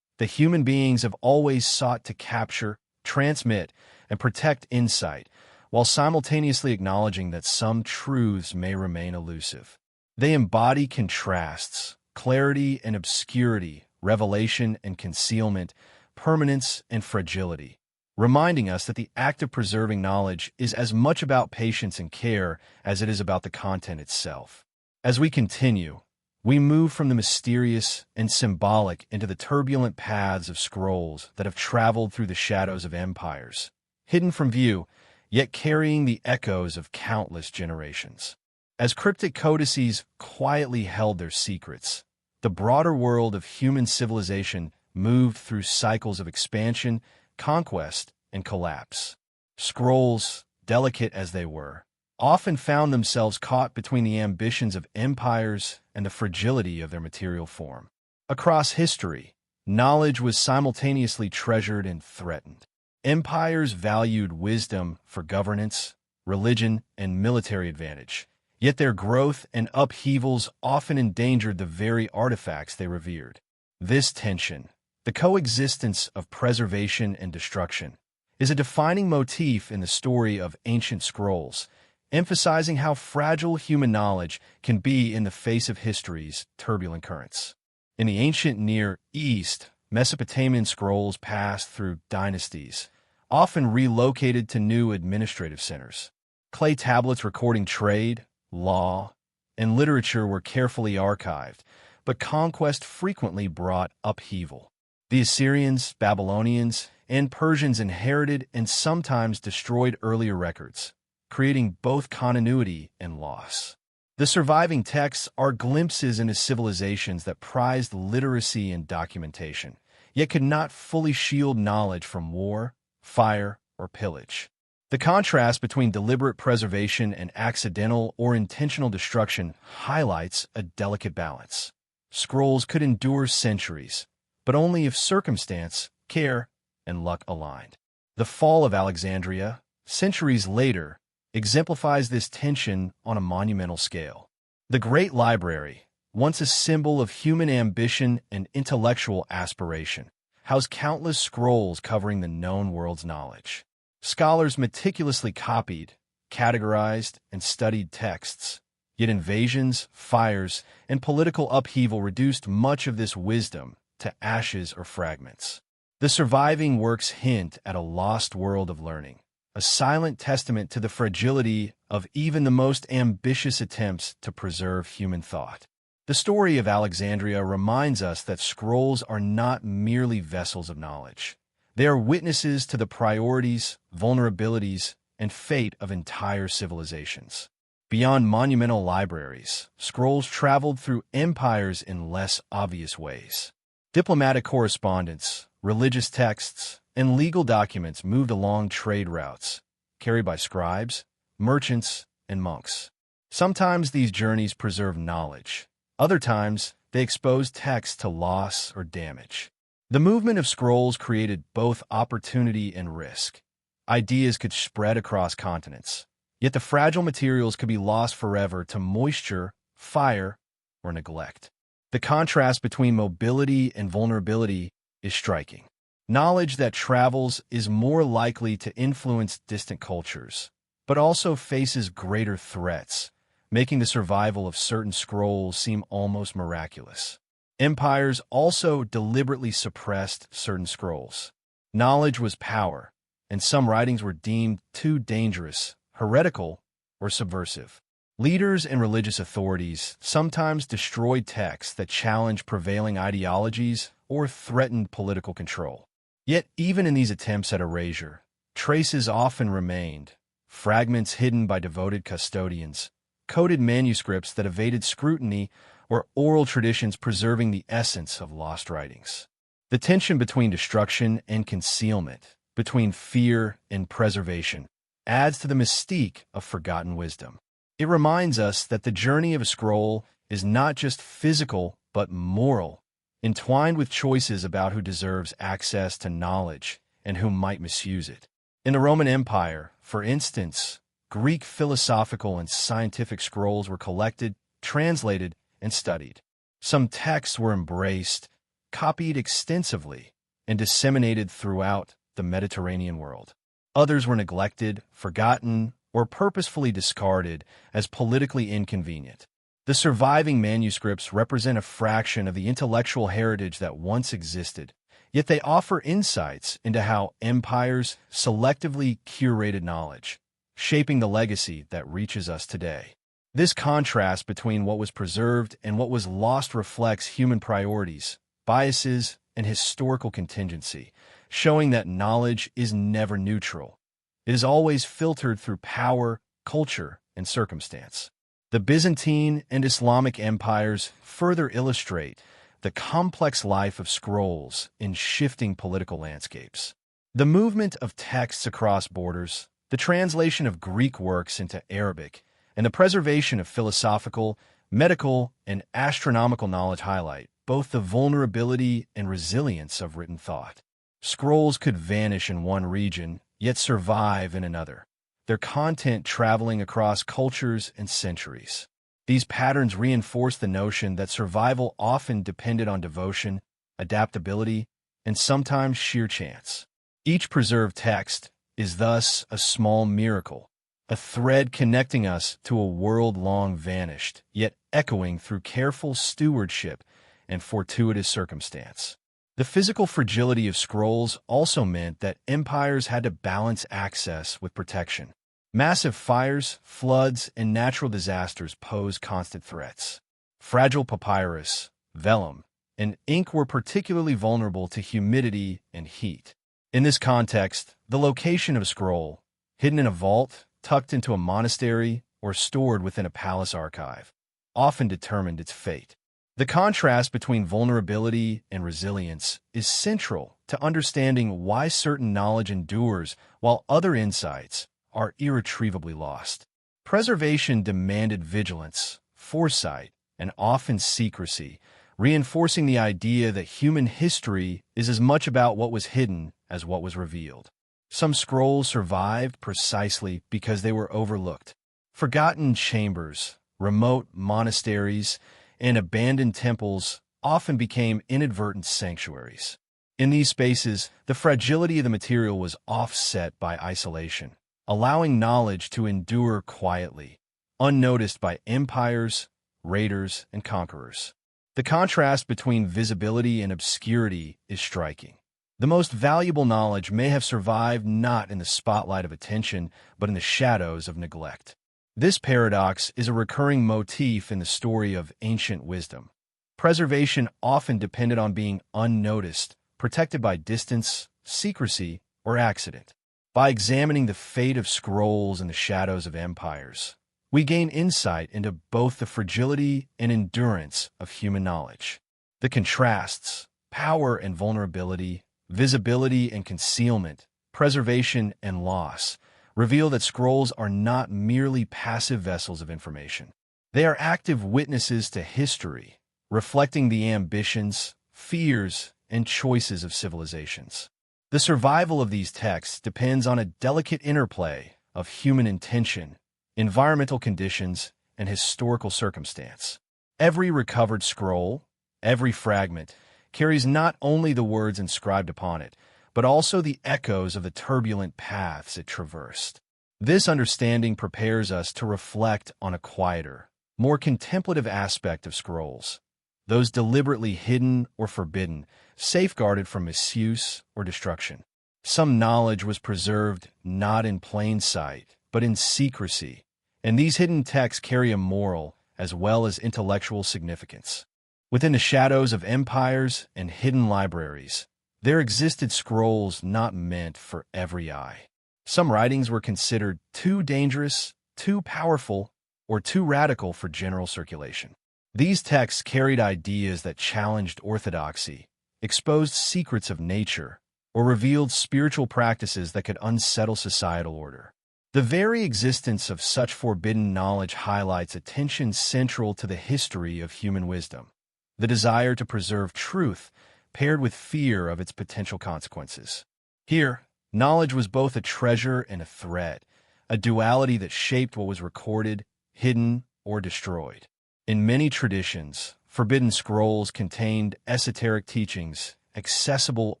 The human beings have always sought to capture, transmit, and protect insight, while simultaneously acknowledging that some truths may remain elusive. They embody contrasts, clarity and obscurity, revelation and concealment, permanence and fragility, reminding us that the act of preserving knowledge is as much about patience and care as it is about the content itself. As we continue, we move from the mysterious and symbolic into the turbulent paths of scrolls that have traveled through the shadows of empires, hidden from view, yet carrying the echoes of countless generations. As cryptic codices quietly held their secrets, the broader world of human civilization moved through cycles of expansion, conquest, and collapse. Scrolls, delicate as they were, often found themselves caught between the ambitions of empires and the fragility of their material form. Across history, knowledge was simultaneously treasured and threatened. Empires valued wisdom for governance, religion, and military advantage, yet their growth and upheavals often endangered the very artifacts they revered. This tension, the coexistence of preservation and destruction, is a defining motif in the story of ancient scrolls, emphasizing how fragile human knowledge can be in the face of history's turbulent currents. In the ancient Near East, Mesopotamian scrolls passed through dynasties, often relocated to new administrative centers. Clay tablets recording trade, law, and literature were carefully archived, but conquest frequently brought upheaval. The Assyrians, Babylonians, and Persians inherited and sometimes destroyed earlier records, creating both continuity and loss. The surviving texts are glimpses into civilizations that prized literacy and documentation, yet could not fully shield knowledge from war, fire, or pillage. The contrast between deliberate preservation and accidental or intentional destruction highlights a delicate balance. Scrolls could endure centuries, but only if circumstance, care, and luck aligned. The fall of Alexandria, centuries later, exemplifies this tension on a monumental scale. The Great Library, once a symbol of human ambition and intellectual aspiration, housed countless scrolls covering the known world's knowledge. Scholars meticulously copied, categorized, and studied texts, yet invasions, fires, and political upheaval reduced much of this wisdom to ashes or fragments. The surviving works hint at a lost world of learning, a silent testament to the fragility of even the most ambitious attempts to preserve human thought. The story of Alexandria reminds us that scrolls are not merely vessels of knowledge. They are witnesses to the priorities, vulnerabilities, and fate of entire civilizations. Beyond monumental libraries, scrolls traveled through empires in less obvious ways. Diplomatic correspondence, religious texts, and legal documents moved along trade routes, carried by scribes, merchants, and monks. Sometimes these journeys preserved knowledge. Other times, they exposed texts to loss or damage. The movement of scrolls created both opportunity and risk. Ideas could spread across continents, yet the fragile materials could be lost forever to moisture, fire, or neglect. The contrast between mobility and vulnerability is striking. Knowledge that travels is more likely to influence distant cultures, but also faces greater threats, making the survival of certain scrolls seem almost miraculous. Empires also deliberately suppressed certain scrolls. Knowledge was power, and some writings were deemed too dangerous, heretical, or subversive. Leaders and religious authorities sometimes destroyed texts that challenged prevailing ideologies or threatened political control. Yet, even in these attempts at erasure, traces often remained, fragments hidden by devoted custodians, coded manuscripts that evaded scrutiny, or oral traditions preserving the essence of lost writings. The tension between destruction and concealment, between fear and preservation, adds to the mystique of forgotten wisdom. It reminds us that the journey of a scroll is not just physical but moral, entwined with choices about who deserves access to knowledge and who might misuse it. In the Roman Empire, for instance, Greek philosophical and scientific scrolls were collected, translated, and studied. Some texts were embraced, copied extensively, and disseminated throughout the Mediterranean world. Others were neglected, forgotten, or purposefully discarded as politically inconvenient. The surviving manuscripts represent a fraction of the intellectual heritage that once existed, yet they offer insights into how empires selectively curated knowledge, shaping the legacy that reaches us today. This contrast between what was preserved and what was lost reflects human priorities, biases, and historical contingency, showing that knowledge is never neutral. It is always filtered through power, culture, and circumstance. The Byzantine and Islamic empires further illustrate the complex life of scrolls in shifting political landscapes. The movement of texts across borders, the translation of Greek works into Arabic, and the preservation of philosophical, medical, and astronomical knowledge highlight both the vulnerability and resilience of written thought. Scrolls could vanish in one region, yet survive in another, their content traveling across cultures and centuries. These patterns reinforce the notion that survival often depended on devotion, adaptability, and sometimes sheer chance. Each preserved text is thus a small miracle, a thread connecting us to a world long vanished, yet echoing through careful stewardship and fortuitous circumstance. The physical fragility of scrolls also meant that empires had to balance access with protection. Massive fires, floods, and natural disasters posed constant threats. Fragile papyrus, vellum, and ink were particularly vulnerable to humidity and heat. In this context, the location of a scroll, hidden in a vault, tucked into a monastery, or stored within a palace archive, often determined its fate. The contrast between vulnerability and resilience is central to understanding why certain knowledge endures while other insights are irretrievably lost. Preservation demanded vigilance, foresight, and often secrecy, reinforcing the idea that human history is as much about what was hidden as what was revealed. Some scrolls survived precisely because they were overlooked. Forgotten chambers, remote monasteries, and abandoned temples often became inadvertent sanctuaries. In these spaces, the fragility of the material was offset by isolation, allowing knowledge to endure quietly, unnoticed by empires, raiders, and conquerors. The contrast between visibility and obscurity is striking. The most valuable knowledge may have survived not in the spotlight of attention, but in the shadows of neglect. This paradox is a recurring motif in the story of ancient wisdom. Preservation often depended on being unnoticed, protected by distance, secrecy, or accident. By examining the fate of scrolls in the shadows of empires, we gain insight into both the fragility and endurance of human knowledge. The contrasts, power and vulnerability, visibility and concealment, preservation and loss, reveal that scrolls are not merely passive vessels of information. They are active witnesses to history, reflecting the ambitions, fears, and choices of civilizations. The survival of these texts depends on a delicate interplay of human intention, environmental conditions, and historical circumstance. Every recovered scroll, every fragment, carries not only the words inscribed upon it, but also the echoes of the turbulent paths it traversed. This understanding prepares us to reflect on a quieter, more contemplative aspect of scrolls, those deliberately hidden or forbidden, safeguarded from misuse or destruction. Some knowledge was preserved not in plain sight, but in secrecy, and these hidden texts carry a moral as well as intellectual significance. Within the shadows of empires and hidden libraries, there existed scrolls not meant for every eye. Some writings were considered too dangerous, too powerful, or too radical for general circulation. These texts carried ideas that challenged orthodoxy, exposed secrets of nature, or revealed spiritual practices that could unsettle societal order. The very existence of such forbidden knowledge highlights a tension central to the history of human wisdom: the desire to preserve truth paired with fear of its potential consequences. Here, knowledge was both a treasure and a threat, a duality that shaped what was recorded, hidden, or destroyed. In many traditions, forbidden scrolls contained esoteric teachings accessible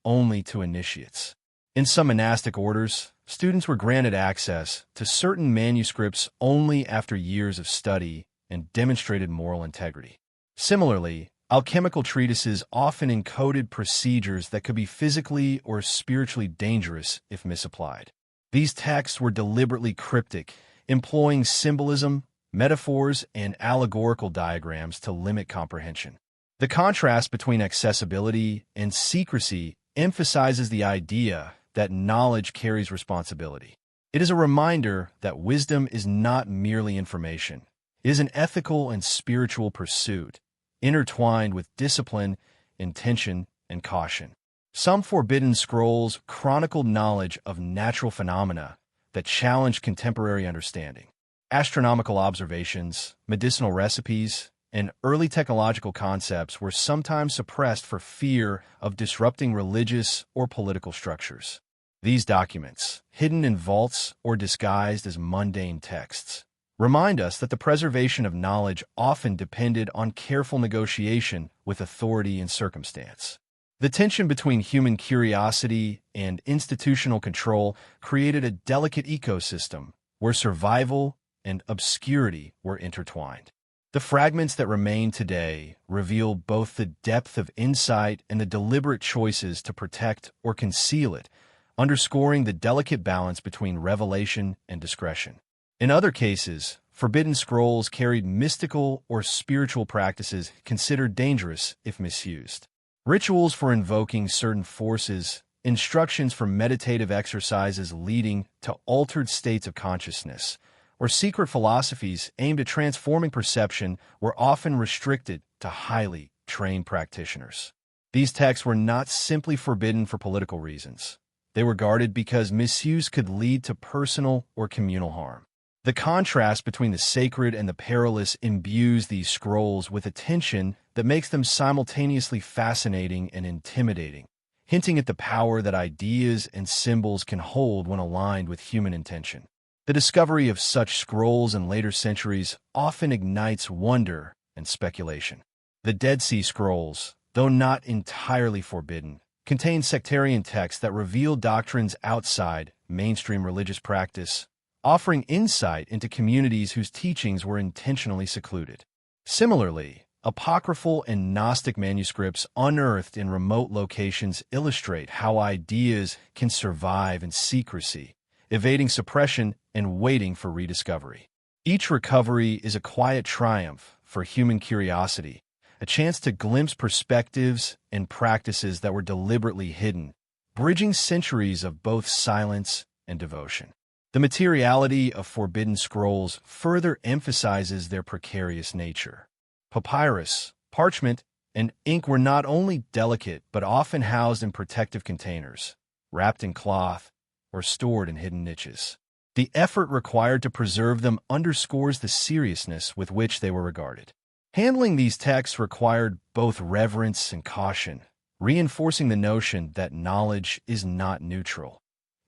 only to initiates. In some monastic orders, students were granted access to certain manuscripts only after years of study and demonstrated moral integrity. Similarly, alchemical treatises often encoded procedures that could be physically or spiritually dangerous if misapplied. These texts were deliberately cryptic, employing symbolism, metaphors, and allegorical diagrams to limit comprehension. The contrast between accessibility and secrecy emphasizes the idea that knowledge carries responsibility. It is a reminder that wisdom is not merely information. It is an ethical and spiritual pursuit, intertwined with discipline, intention, and caution. Some forbidden scrolls chronicled knowledge of natural phenomena that challenged contemporary understanding. Astronomical observations, medicinal recipes, and early technological concepts were sometimes suppressed for fear of disrupting religious or political structures. These documents, hidden in vaults or disguised as mundane texts, remind us that the preservation of knowledge often depended on careful negotiation with authority and circumstance. The tension between human curiosity and institutional control created a delicate ecosystem where survival and obscurity were intertwined. The fragments that remain today reveal both the depth of insight and the deliberate choices to protect or conceal it, underscoring the delicate balance between revelation and discretion. In other cases, forbidden scrolls carried mystical or spiritual practices considered dangerous if misused. Rituals for invoking certain forces, instructions for meditative exercises leading to altered states of consciousness, or secret philosophies aimed at transforming perception were often restricted to highly trained practitioners. These texts were not simply forbidden for political reasons. They were guarded because misuse could lead to personal or communal harm. The contrast between the sacred and the perilous imbues these scrolls with a tension that makes them simultaneously fascinating and intimidating, hinting at the power that ideas and symbols can hold when aligned with human intention. The discovery of such scrolls in later centuries often ignites wonder and speculation. The Dead Sea Scrolls, though not entirely forbidden, contain sectarian texts that reveal doctrines outside mainstream religious practice, offering insight into communities whose teachings were intentionally secluded. Similarly, apocryphal and Gnostic manuscripts unearthed in remote locations illustrate how ideas can survive in secrecy, evading suppression and waiting for rediscovery. Each recovery is a quiet triumph for human curiosity, a chance to glimpse perspectives and practices that were deliberately hidden, bridging centuries of both silence and devotion. The materiality of forbidden scrolls further emphasizes their precarious nature. Papyrus, parchment, and ink were not only delicate but often housed in protective containers, wrapped in cloth, or stored in hidden niches. The effort required to preserve them underscores the seriousness with which they were regarded. Handling these texts required both reverence and caution, reinforcing the notion that knowledge is not neutral.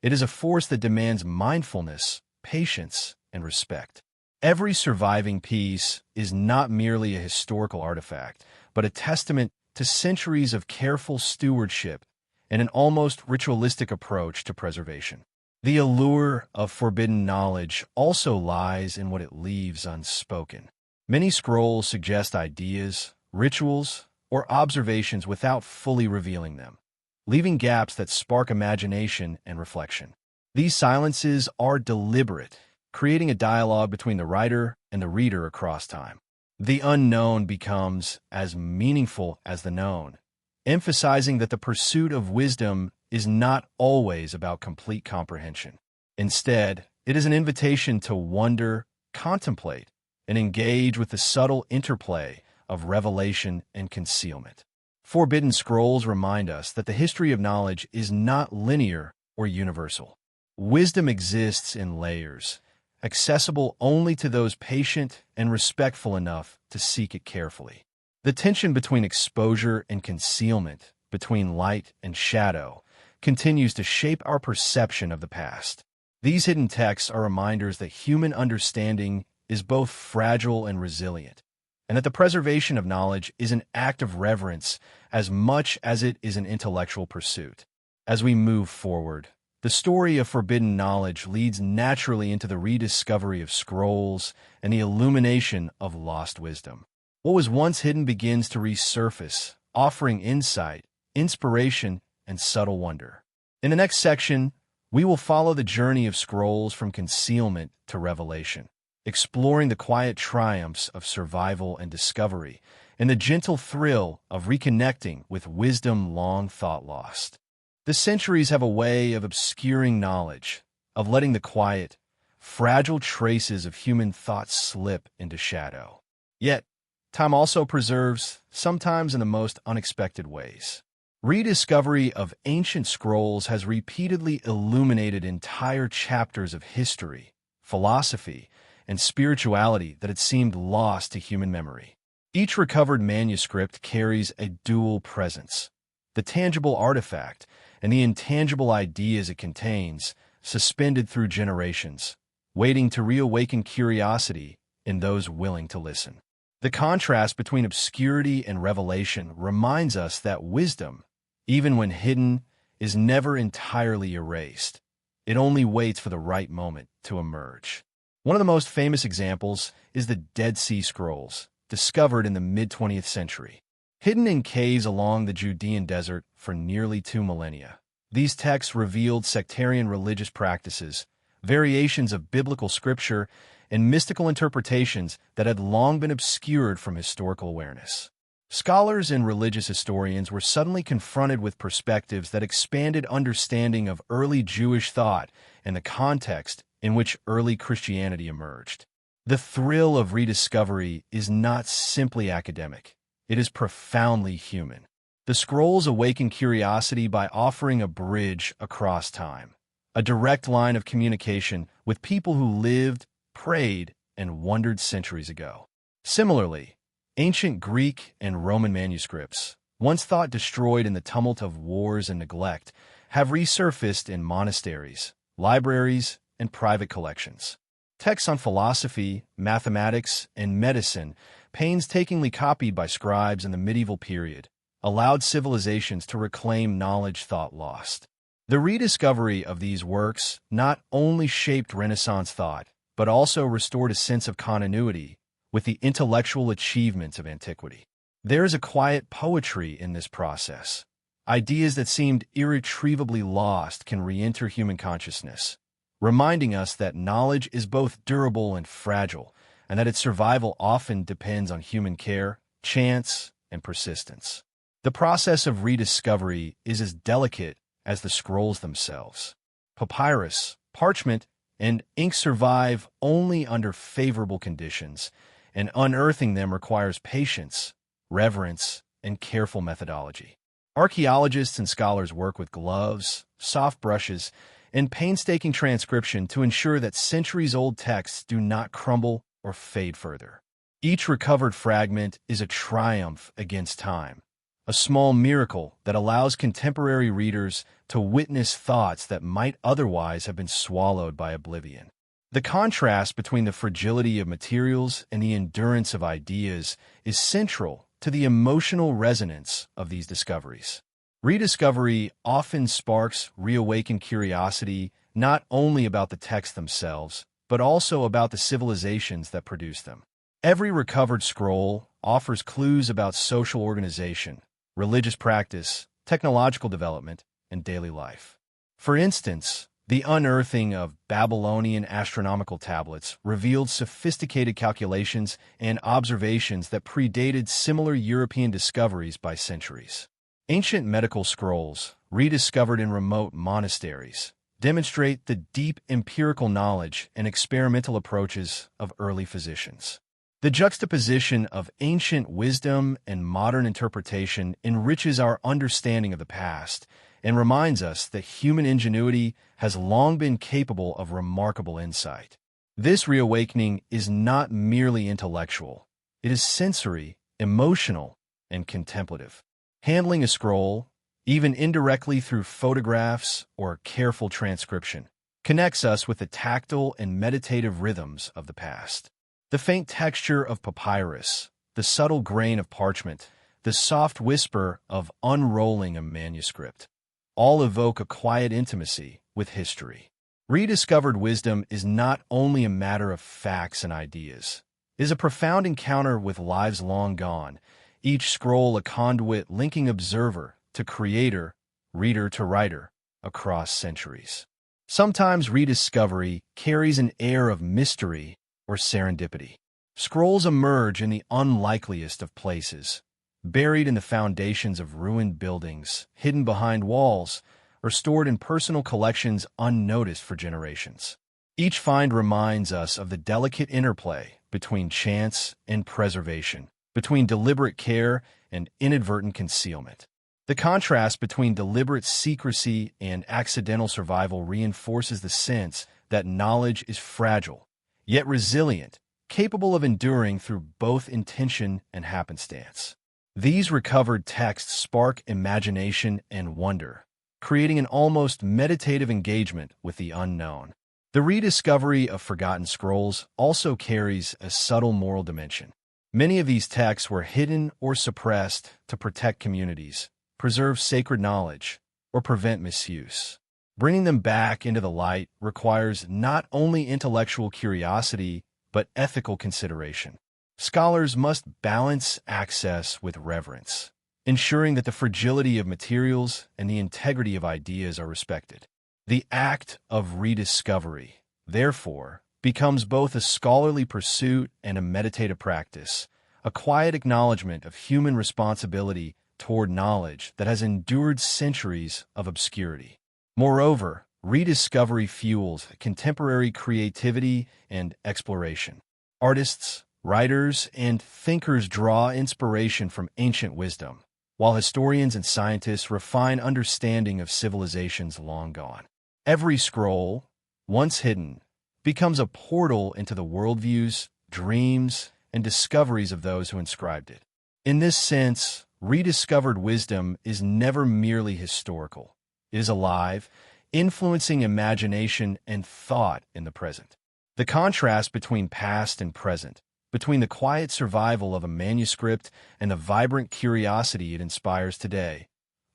It is a force that demands mindfulness, patience, and respect. Every surviving piece is not merely a historical artifact, but a testament to centuries of careful stewardship and an almost ritualistic approach to preservation. The allure of forbidden knowledge also lies in what it leaves unspoken. Many scrolls suggest ideas, rituals, or observations without fully revealing them, leaving gaps that spark imagination and reflection. These silences are deliberate, creating a dialogue between the writer and the reader across time. The unknown becomes as meaningful as the known, emphasizing that the pursuit of wisdom is not always about complete comprehension. Instead, it is an invitation to wonder, contemplate, and engage with the subtle interplay of revelation and concealment. Forbidden scrolls remind us that the history of knowledge is not linear or universal. Wisdom exists in layers, accessible only to those patient and respectful enough to seek it carefully. The tension between exposure and concealment, between light and shadow, continues to shape our perception of the past. These hidden texts are reminders that human understanding is both fragile and resilient, and that the preservation of knowledge is an act of reverence as much as it is an intellectual pursuit. As we move forward, the story of forbidden knowledge leads naturally into the rediscovery of scrolls and the illumination of lost wisdom. What was once hidden begins to resurface, offering insight, inspiration, and subtle wonder. In the next section, we will follow the journey of scrolls from concealment to revelation, exploring the quiet triumphs of survival and discovery, and the gentle thrill of reconnecting with wisdom long thought lost. The centuries have a way of obscuring knowledge, of letting the quiet, fragile traces of human thought slip into shadow. Yet, time also preserves, sometimes in the most unexpected ways. Rediscovery of ancient scrolls has repeatedly illuminated entire chapters of history, philosophy, and spirituality that had seemed lost to human memory. Each recovered manuscript carries a dual presence: the tangible artifact and the intangible ideas it contains, suspended through generations, waiting to reawaken curiosity in those willing to listen. The contrast between obscurity and revelation reminds us that wisdom, even when hidden, is never entirely erased. It only waits for the right moment to emerge. One of the most famous examples is the Dead Sea Scrolls, discovered in the mid-20th century. Hidden in caves along the Judean desert for nearly 2 millennia, these texts revealed sectarian religious practices, variations of biblical scripture, and mystical interpretations that had long been obscured from historical awareness. Scholars and religious historians were suddenly confronted with perspectives that expanded understanding of early Jewish thought and the context in which early Christianity emerged. The thrill of rediscovery is not simply academic. It is profoundly human. The scrolls awaken curiosity by offering a bridge across time, a direct line of communication with people who lived, prayed, and wondered centuries ago. Similarly, ancient Greek and Roman manuscripts, once thought destroyed in the tumult of wars and neglect, have resurfaced in monasteries, libraries, and private collections. Texts on philosophy, mathematics, and medicine, painstakingly copied by scribes in the medieval period, allowed civilizations to reclaim knowledge thought lost. The rediscovery of these works not only shaped Renaissance thought, but also restored a sense of continuity with the intellectual achievements of antiquity. There is a quiet poetry in this process. Ideas that seemed irretrievably lost can re-enter human consciousness, reminding us that knowledge is both durable and fragile, and that its survival often depends on human care, chance, and persistence. The process of rediscovery is as delicate as the scrolls themselves. Papyrus, parchment, and ink survive only under favorable conditions, and unearthing them requires patience, reverence, and careful methodology. Archaeologists and scholars work with gloves, soft brushes, and painstaking transcription to ensure that centuries-old texts do not crumble or fade further. Each recovered fragment is a triumph against time, a small miracle that allows contemporary readers to witness thoughts that might otherwise have been swallowed by oblivion. The contrast between the fragility of materials and the endurance of ideas is central to the emotional resonance of these discoveries. Rediscovery often sparks reawakened curiosity not only about the texts themselves, but also about the civilizations that produced them. Every recovered scroll offers clues about social organization, religious practice, technological development, and daily life. For instance, the unearthing of Babylonian astronomical tablets revealed sophisticated calculations and observations that predated similar European discoveries by centuries. Ancient medical scrolls, rediscovered in remote monasteries, demonstrate the deep empirical knowledge and experimental approaches of early physicians. The juxtaposition of ancient wisdom and modern interpretation enriches our understanding of the past and reminds us that human ingenuity has long been capable of remarkable insight. This reawakening is not merely intellectual. It is sensory, emotional, and contemplative. Handling a scroll, even indirectly through photographs or careful transcription, connects us with the tactile and meditative rhythms of the past. The faint texture of papyrus, the subtle grain of parchment, the soft whisper of unrolling a manuscript, all evoke a quiet intimacy with history. Rediscovered wisdom is not only a matter of facts and ideas. It is a profound encounter with lives long gone, each scroll a conduit linking observer to creator, reader to writer, across centuries. Sometimes rediscovery carries an air of mystery or serendipity. Scrolls emerge in the unlikeliest of places, buried in the foundations of ruined buildings, hidden behind walls, or stored in personal collections unnoticed for generations. Each find reminds us of the delicate interplay between chance and preservation, between deliberate care and inadvertent concealment. The contrast between deliberate secrecy and accidental survival reinforces the sense that knowledge is fragile, yet resilient, capable of enduring through both intention and happenstance. These recovered texts spark imagination and wonder, creating an almost meditative engagement with the unknown. The rediscovery of forgotten scrolls also carries a subtle moral dimension. Many of these texts were hidden or suppressed to protect communities, preserve sacred knowledge, or prevent misuse. Bringing them back into the light requires not only intellectual curiosity, but ethical consideration. Scholars must balance access with reverence, ensuring that the fragility of materials and the integrity of ideas are respected. The act of rediscovery, therefore, becomes both a scholarly pursuit and a meditative practice, a quiet acknowledgement of human responsibility toward knowledge that has endured centuries of obscurity. Moreover, rediscovery fuels contemporary creativity and exploration. Artists, writers, and thinkers draw inspiration from ancient wisdom, while historians and scientists refine understanding of civilizations long gone. Every scroll, once hidden, becomes a portal into the worldviews, dreams, and discoveries of those who inscribed it. In this sense, rediscovered wisdom is never merely historical. It is alive, influencing imagination and thought in the present. The contrast between past and present, between the quiet survival of a manuscript and the vibrant curiosity it inspires today,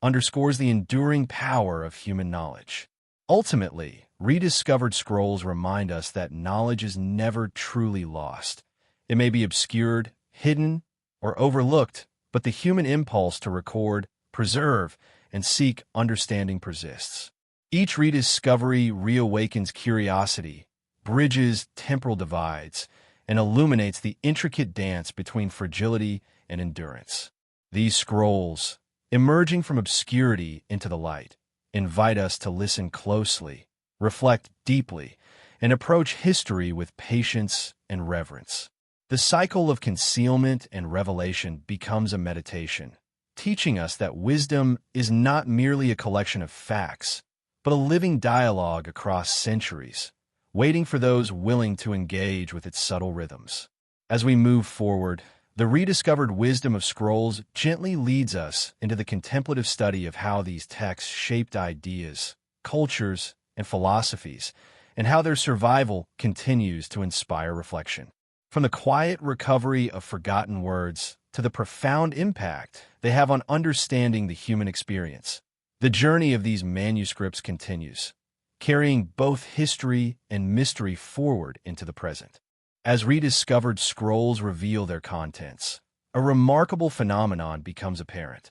underscores the enduring power of human knowledge. Ultimately, rediscovered scrolls remind us that knowledge is never truly lost. It may be obscured, hidden, or overlooked, but the human impulse to record, preserve, and seek understanding persists. Each rediscovery reawakens curiosity, bridges temporal divides, and illuminates the intricate dance between fragility and endurance. These scrolls, emerging from obscurity into the light, invite us to listen closely, reflect deeply, and approach history with patience and reverence. The cycle of concealment and revelation becomes a meditation, teaching us that wisdom is not merely a collection of facts, but a living dialogue across centuries, waiting for those willing to engage with its subtle rhythms. As we move forward, the rediscovered wisdom of scrolls gently leads us into the contemplative study of how these texts shaped ideas, cultures, and philosophies, and how their survival continues to inspire reflection. From the quiet recovery of forgotten words to the profound impact they have on understanding the human experience, the journey of these manuscripts continues, carrying both history and mystery forward into the present. As rediscovered scrolls reveal their contents, a remarkable phenomenon becomes apparent.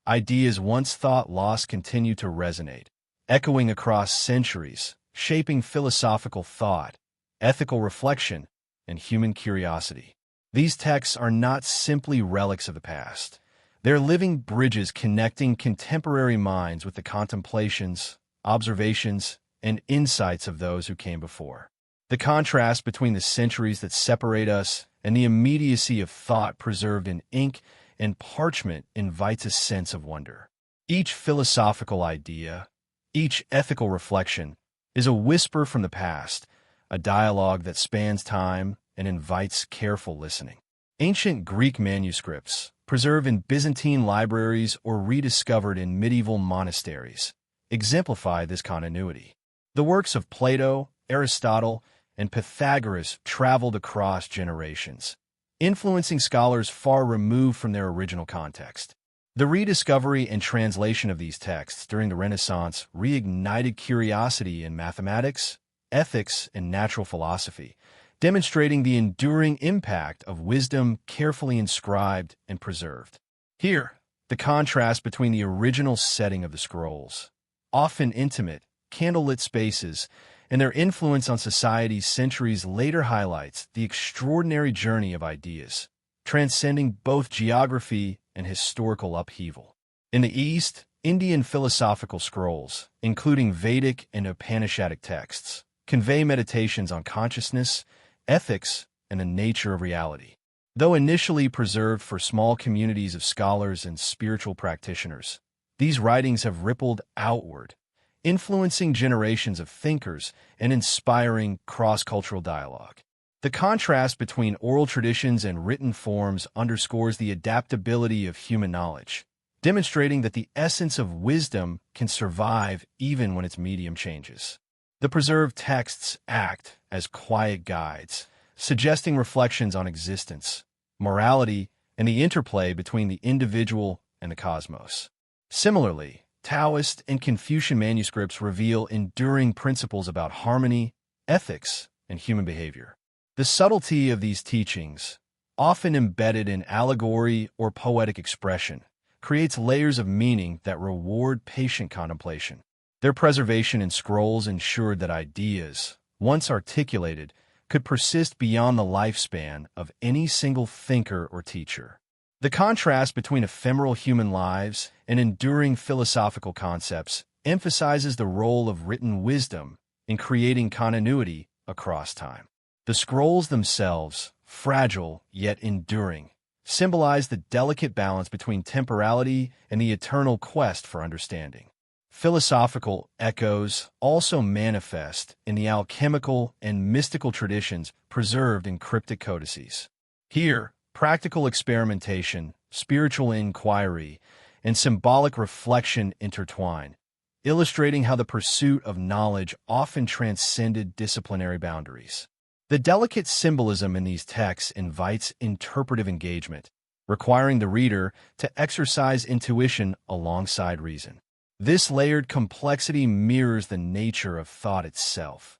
Ideas once thought lost continue to resonate, echoing across centuries, shaping philosophical thought, ethical reflection, and human curiosity. These texts are not simply relics of the past. They're living bridges connecting contemporary minds with the contemplations, observations, and insights of those who came before. The contrast between the centuries that separate us and the immediacy of thought preserved in ink and parchment invites a sense of wonder. Each philosophical idea, each ethical reflection, is a whisper from the past, a dialogue that spans time and invites careful listening. Ancient Greek manuscripts, preserved in Byzantine libraries or rediscovered in medieval monasteries, exemplify this continuity. The works of Plato, Aristotle, and Pythagoras traveled across generations, influencing scholars far removed from their original context. The rediscovery and translation of these texts during the Renaissance reignited curiosity in mathematics, ethics, and natural philosophy, demonstrating the enduring impact of wisdom carefully inscribed and preserved. Here, the contrast between the original setting of the scrolls, often intimate, candlelit spaces, and their influence on society centuries later highlights the extraordinary journey of ideas, transcending both geography and historical upheaval. In the East, Indian philosophical scrolls, including Vedic and Upanishadic texts, convey meditations on consciousness, ethics, and the nature of reality. Though initially preserved for small communities of scholars and spiritual practitioners, these writings have rippled outward, influencing generations of thinkers and inspiring cross-cultural dialogue. The contrast between oral traditions and written forms underscores the adaptability of human knowledge, demonstrating that the essence of wisdom can survive even when its medium changes. The preserved texts act as quiet guides, suggesting reflections on existence, morality, and the interplay between the individual and the cosmos. Similarly, Taoist and Confucian manuscripts reveal enduring principles about harmony, ethics, and human behavior. The subtlety of these teachings, often embedded in allegory or poetic expression, creates layers of meaning that reward patient contemplation. Their preservation in scrolls ensured that ideas, once articulated, could persist beyond the lifespan of any single thinker or teacher. The contrast between ephemeral human lives and enduring philosophical concepts emphasizes the role of written wisdom in creating continuity across time. The scrolls themselves, fragile yet enduring, symbolize the delicate balance between temporality and the eternal quest for understanding. Philosophical echoes also manifest in the alchemical and mystical traditions preserved in cryptic codices. Here, practical experimentation, spiritual inquiry, and symbolic reflection intertwine, illustrating how the pursuit of knowledge often transcended disciplinary boundaries. The delicate symbolism in these texts invites interpretive engagement, requiring the reader to exercise intuition alongside reason. This layered complexity mirrors the nature of thought itself,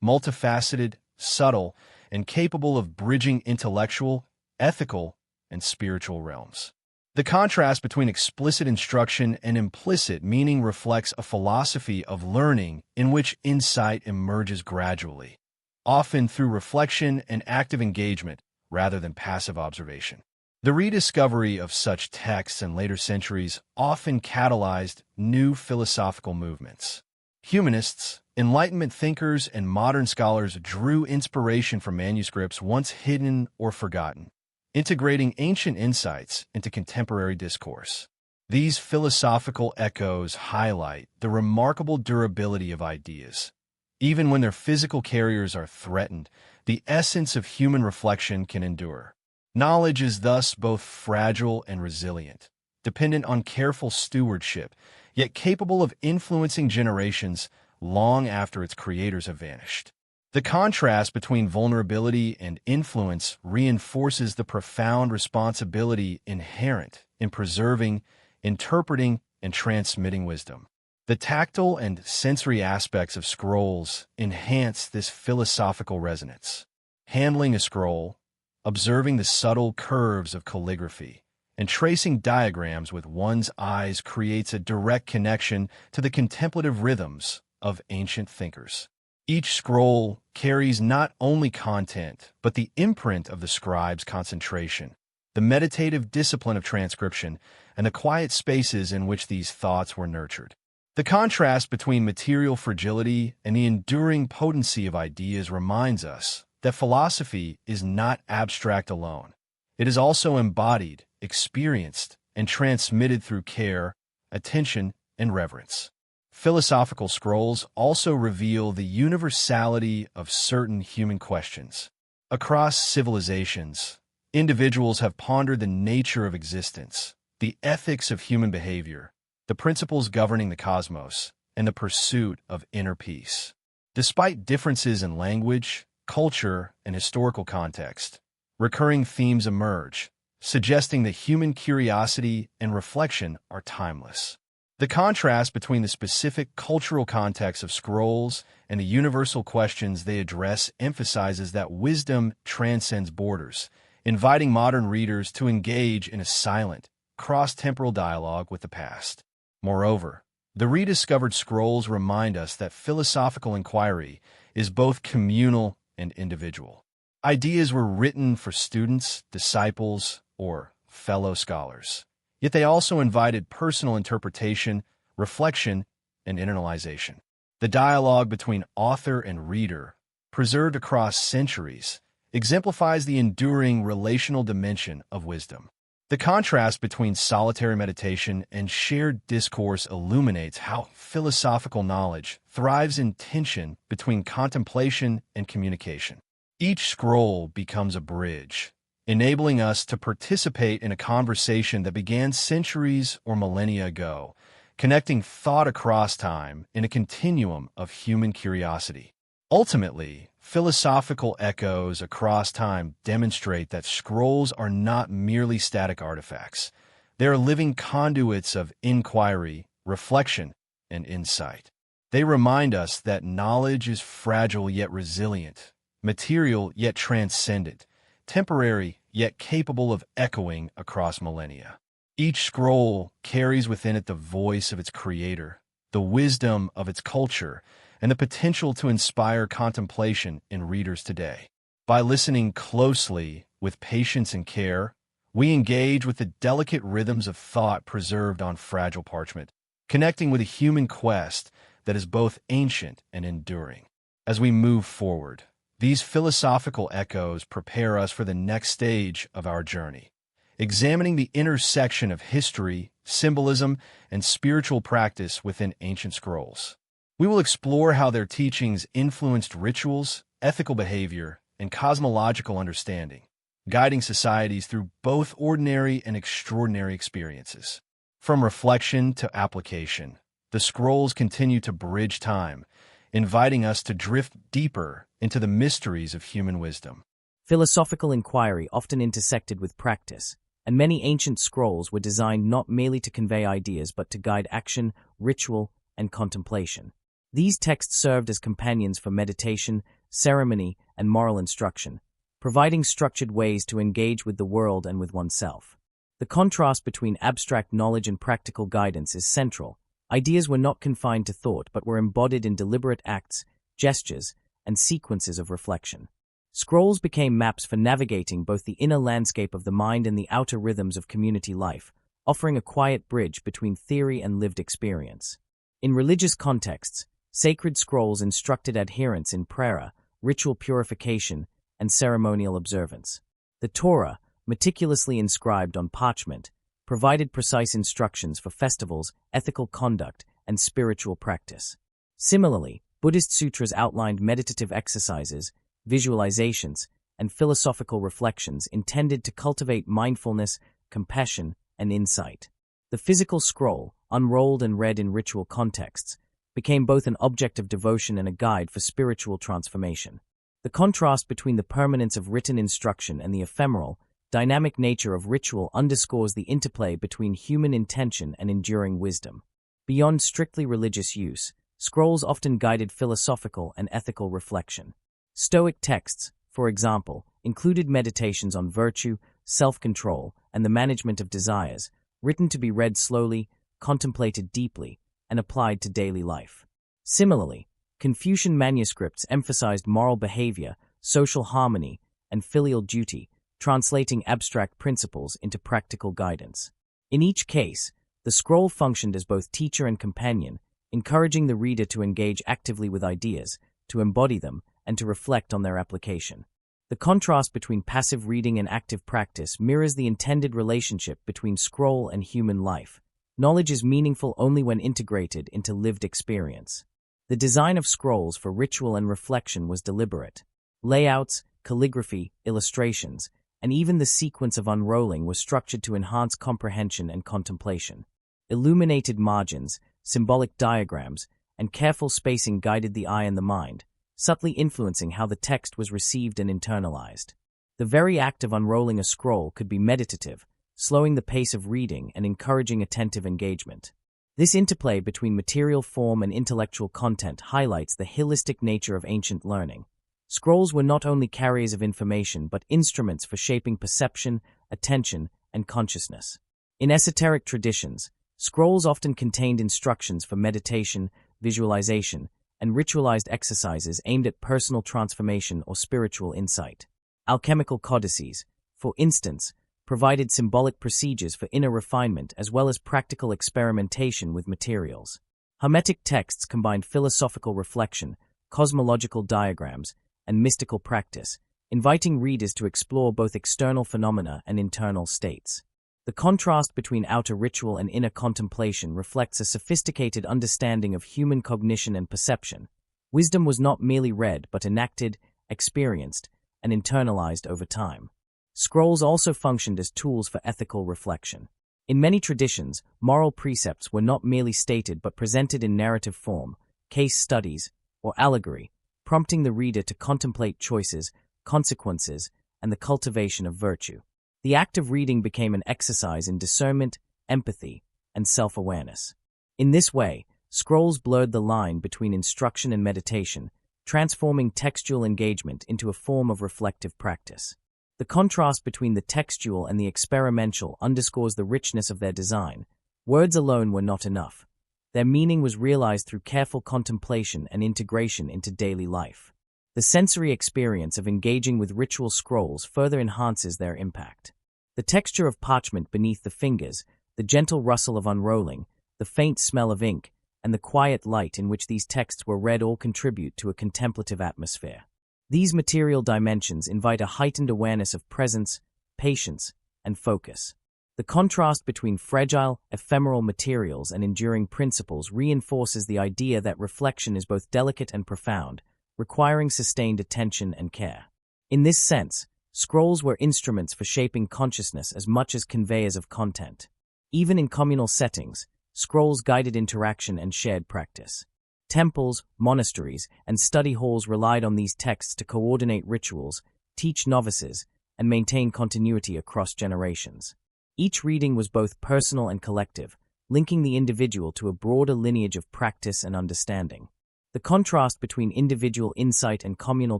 multifaceted, subtle, and capable of bridging intellectual, ethical, and spiritual realms. The contrast between explicit instruction and implicit meaning reflects a philosophy of learning in which insight emerges gradually, often through reflection and active engagement rather than passive observation. The rediscovery of such texts in later centuries often catalyzed new philosophical movements. Humanists, Enlightenment thinkers, and modern scholars drew inspiration from manuscripts once hidden or forgotten, integrating ancient insights into contemporary discourse. These philosophical echoes highlight the remarkable durability of ideas. Even when their physical carriers are threatened, the essence of human reflection can endure. Knowledge is thus both fragile and resilient, dependent on careful stewardship, yet capable of influencing generations long after its creators have vanished. The contrast between vulnerability and influence reinforces the profound responsibility inherent in preserving, interpreting, and transmitting wisdom. The tactile and sensory aspects of scrolls enhance this philosophical resonance. Handling a scroll, observing the subtle curves of calligraphy, and tracing diagrams with one's eyes creates a direct connection to the contemplative rhythms of ancient thinkers. Each scroll carries not only content, but the imprint of the scribe's concentration, the meditative discipline of transcription, and the quiet spaces in which these thoughts were nurtured. The contrast between material fragility and the enduring potency of ideas reminds us that philosophy is not abstract alone. It is also embodied, experienced, and transmitted through care, attention, and reverence. Philosophical scrolls also reveal the universality of certain human questions. Across civilizations, individuals have pondered the nature of existence, the ethics of human behavior, the principles governing the cosmos, and the pursuit of inner peace. Despite differences in language, culture, and historical context, recurring themes emerge, suggesting that human curiosity and reflection are timeless. The contrast between the specific cultural context of scrolls and the universal questions they address emphasizes that wisdom transcends borders, inviting modern readers to engage in a silent, cross-temporal dialogue with the past. Moreover, the rediscovered scrolls remind us that philosophical inquiry is both communal and individual. Ideas were written for students, disciples, or fellow scholars, yet they also invited personal interpretation, reflection, and internalization. The dialogue between author and reader, preserved across centuries, exemplifies the enduring relational dimension of wisdom. The contrast between solitary meditation and shared discourse illuminates how philosophical knowledge thrives in tension between contemplation and communication. Each scroll becomes a bridge, enabling us to participate in a conversation that began centuries or millennia ago, connecting thought across time in a continuum of human curiosity. Ultimately, philosophical echoes across time demonstrate that scrolls are not merely static artifacts. They are living conduits of inquiry, reflection, and insight. They remind us that knowledge is fragile yet resilient, material yet transcendent, temporary yet capable of echoing across millennia. Each scroll carries within it the voice of its creator, the wisdom of its culture, and the potential to inspire contemplation in readers today. By listening closely, with patience and care, we engage with the delicate rhythms of thought preserved on fragile parchment, connecting with a human quest that is both ancient and enduring. As we move forward, these philosophical echoes prepare us for the next stage of our journey, examining the intersection of history, symbolism, and spiritual practice within ancient scrolls. We will explore how their teachings influenced rituals, ethical behavior, and cosmological understanding, guiding societies through both ordinary and extraordinary experiences. From reflection to application, the scrolls continue to bridge time, inviting us to drift deeper into the mysteries of human wisdom. Philosophical inquiry often intersected with practice, and many ancient scrolls were designed not merely to convey ideas but to guide action, ritual, and contemplation. These texts served as companions for meditation, ceremony, and moral instruction, providing structured ways to engage with the world and with oneself. The contrast between abstract knowledge and practical guidance is central. Ideas were not confined to thought but were embodied in deliberate acts, gestures, and sequences of reflection. Scrolls became maps for navigating both the inner landscape of the mind and the outer rhythms of community life, offering a quiet bridge between theory and lived experience. In religious contexts, sacred scrolls instructed adherents in prayer, ritual purification, and ceremonial observance. The Torah, meticulously inscribed on parchment, provided precise instructions for festivals, ethical conduct, and spiritual practice. Similarly, Buddhist sutras outlined meditative exercises, visualizations, and philosophical reflections intended to cultivate mindfulness, compassion, and insight. The physical scroll, unrolled and read in ritual contexts, became both an object of devotion and a guide for spiritual transformation. The contrast between the permanence of written instruction and the ephemeral, dynamic nature of ritual underscores the interplay between human intention and enduring wisdom. Beyond strictly religious use, scrolls often guided philosophical and ethical reflection. Stoic texts, for example, included meditations on virtue, self-control, and the management of desires, written to be read slowly, contemplated deeply, and applied to daily life. Similarly, Confucian manuscripts emphasized moral behavior, social harmony, and filial duty, translating abstract principles into practical guidance. In each case, the scroll functioned as both teacher and companion, encouraging the reader to engage actively with ideas, to embody them, and to reflect on their application. The contrast between passive reading and active practice mirrors the intended relationship between scroll and human life. Knowledge is meaningful only when integrated into lived experience. The design of scrolls for ritual and reflection was deliberate. Layouts, calligraphy, illustrations, and even the sequence of unrolling was structured to enhance comprehension and contemplation. Illuminated margins, symbolic diagrams, and careful spacing guided the eye and the mind, subtly influencing how the text was received and internalized. The very act of unrolling a scroll could be meditative, slowing the pace of reading and encouraging attentive engagement. This interplay between material form and intellectual content highlights the holistic nature of ancient learning. Scrolls were not only carriers of information but instruments for shaping perception, attention, and consciousness. In esoteric traditions, scrolls often contained instructions for meditation, visualization, and ritualized exercises aimed at personal transformation or spiritual insight. Alchemical codices, for instance, provided symbolic procedures for inner refinement as well as practical experimentation with materials. Hermetic texts combined philosophical reflection, cosmological diagrams, and mystical practice, inviting readers to explore both external phenomena and internal states. The contrast between outer ritual and inner contemplation reflects a sophisticated understanding of human cognition and perception. Wisdom was not merely read but enacted, experienced, and internalized over time. Scrolls also functioned as tools for ethical reflection. In many traditions, moral precepts were not merely stated but presented in narrative form, case studies, or allegory, prompting the reader to contemplate choices, consequences, and the cultivation of virtue. The act of reading became an exercise in discernment, empathy, and self-awareness. In this way, scrolls blurred the line between instruction and meditation, transforming textual engagement into a form of reflective practice. The contrast between the textual and the experimental underscores the richness of their design. Words alone were not enough. Their meaning was realized through careful contemplation and integration into daily life. The sensory experience of engaging with ritual scrolls further enhances their impact. The texture of parchment beneath the fingers, the gentle rustle of unrolling, the faint smell of ink, and the quiet light in which these texts were read all contribute to a contemplative atmosphere. These material dimensions invite a heightened awareness of presence, patience, and focus. The contrast between fragile, ephemeral materials and enduring principles reinforces the idea that reflection is both delicate and profound, requiring sustained attention and care. In this sense, scrolls were instruments for shaping consciousness as much as conveyors of content. Even in communal settings, scrolls guided interaction and shared practice. Temples, monasteries, and study halls relied on these texts to coordinate rituals, teach novices, and maintain continuity across generations. Each reading was both personal and collective, linking the individual to a broader lineage of practice and understanding. The contrast between individual insight and communal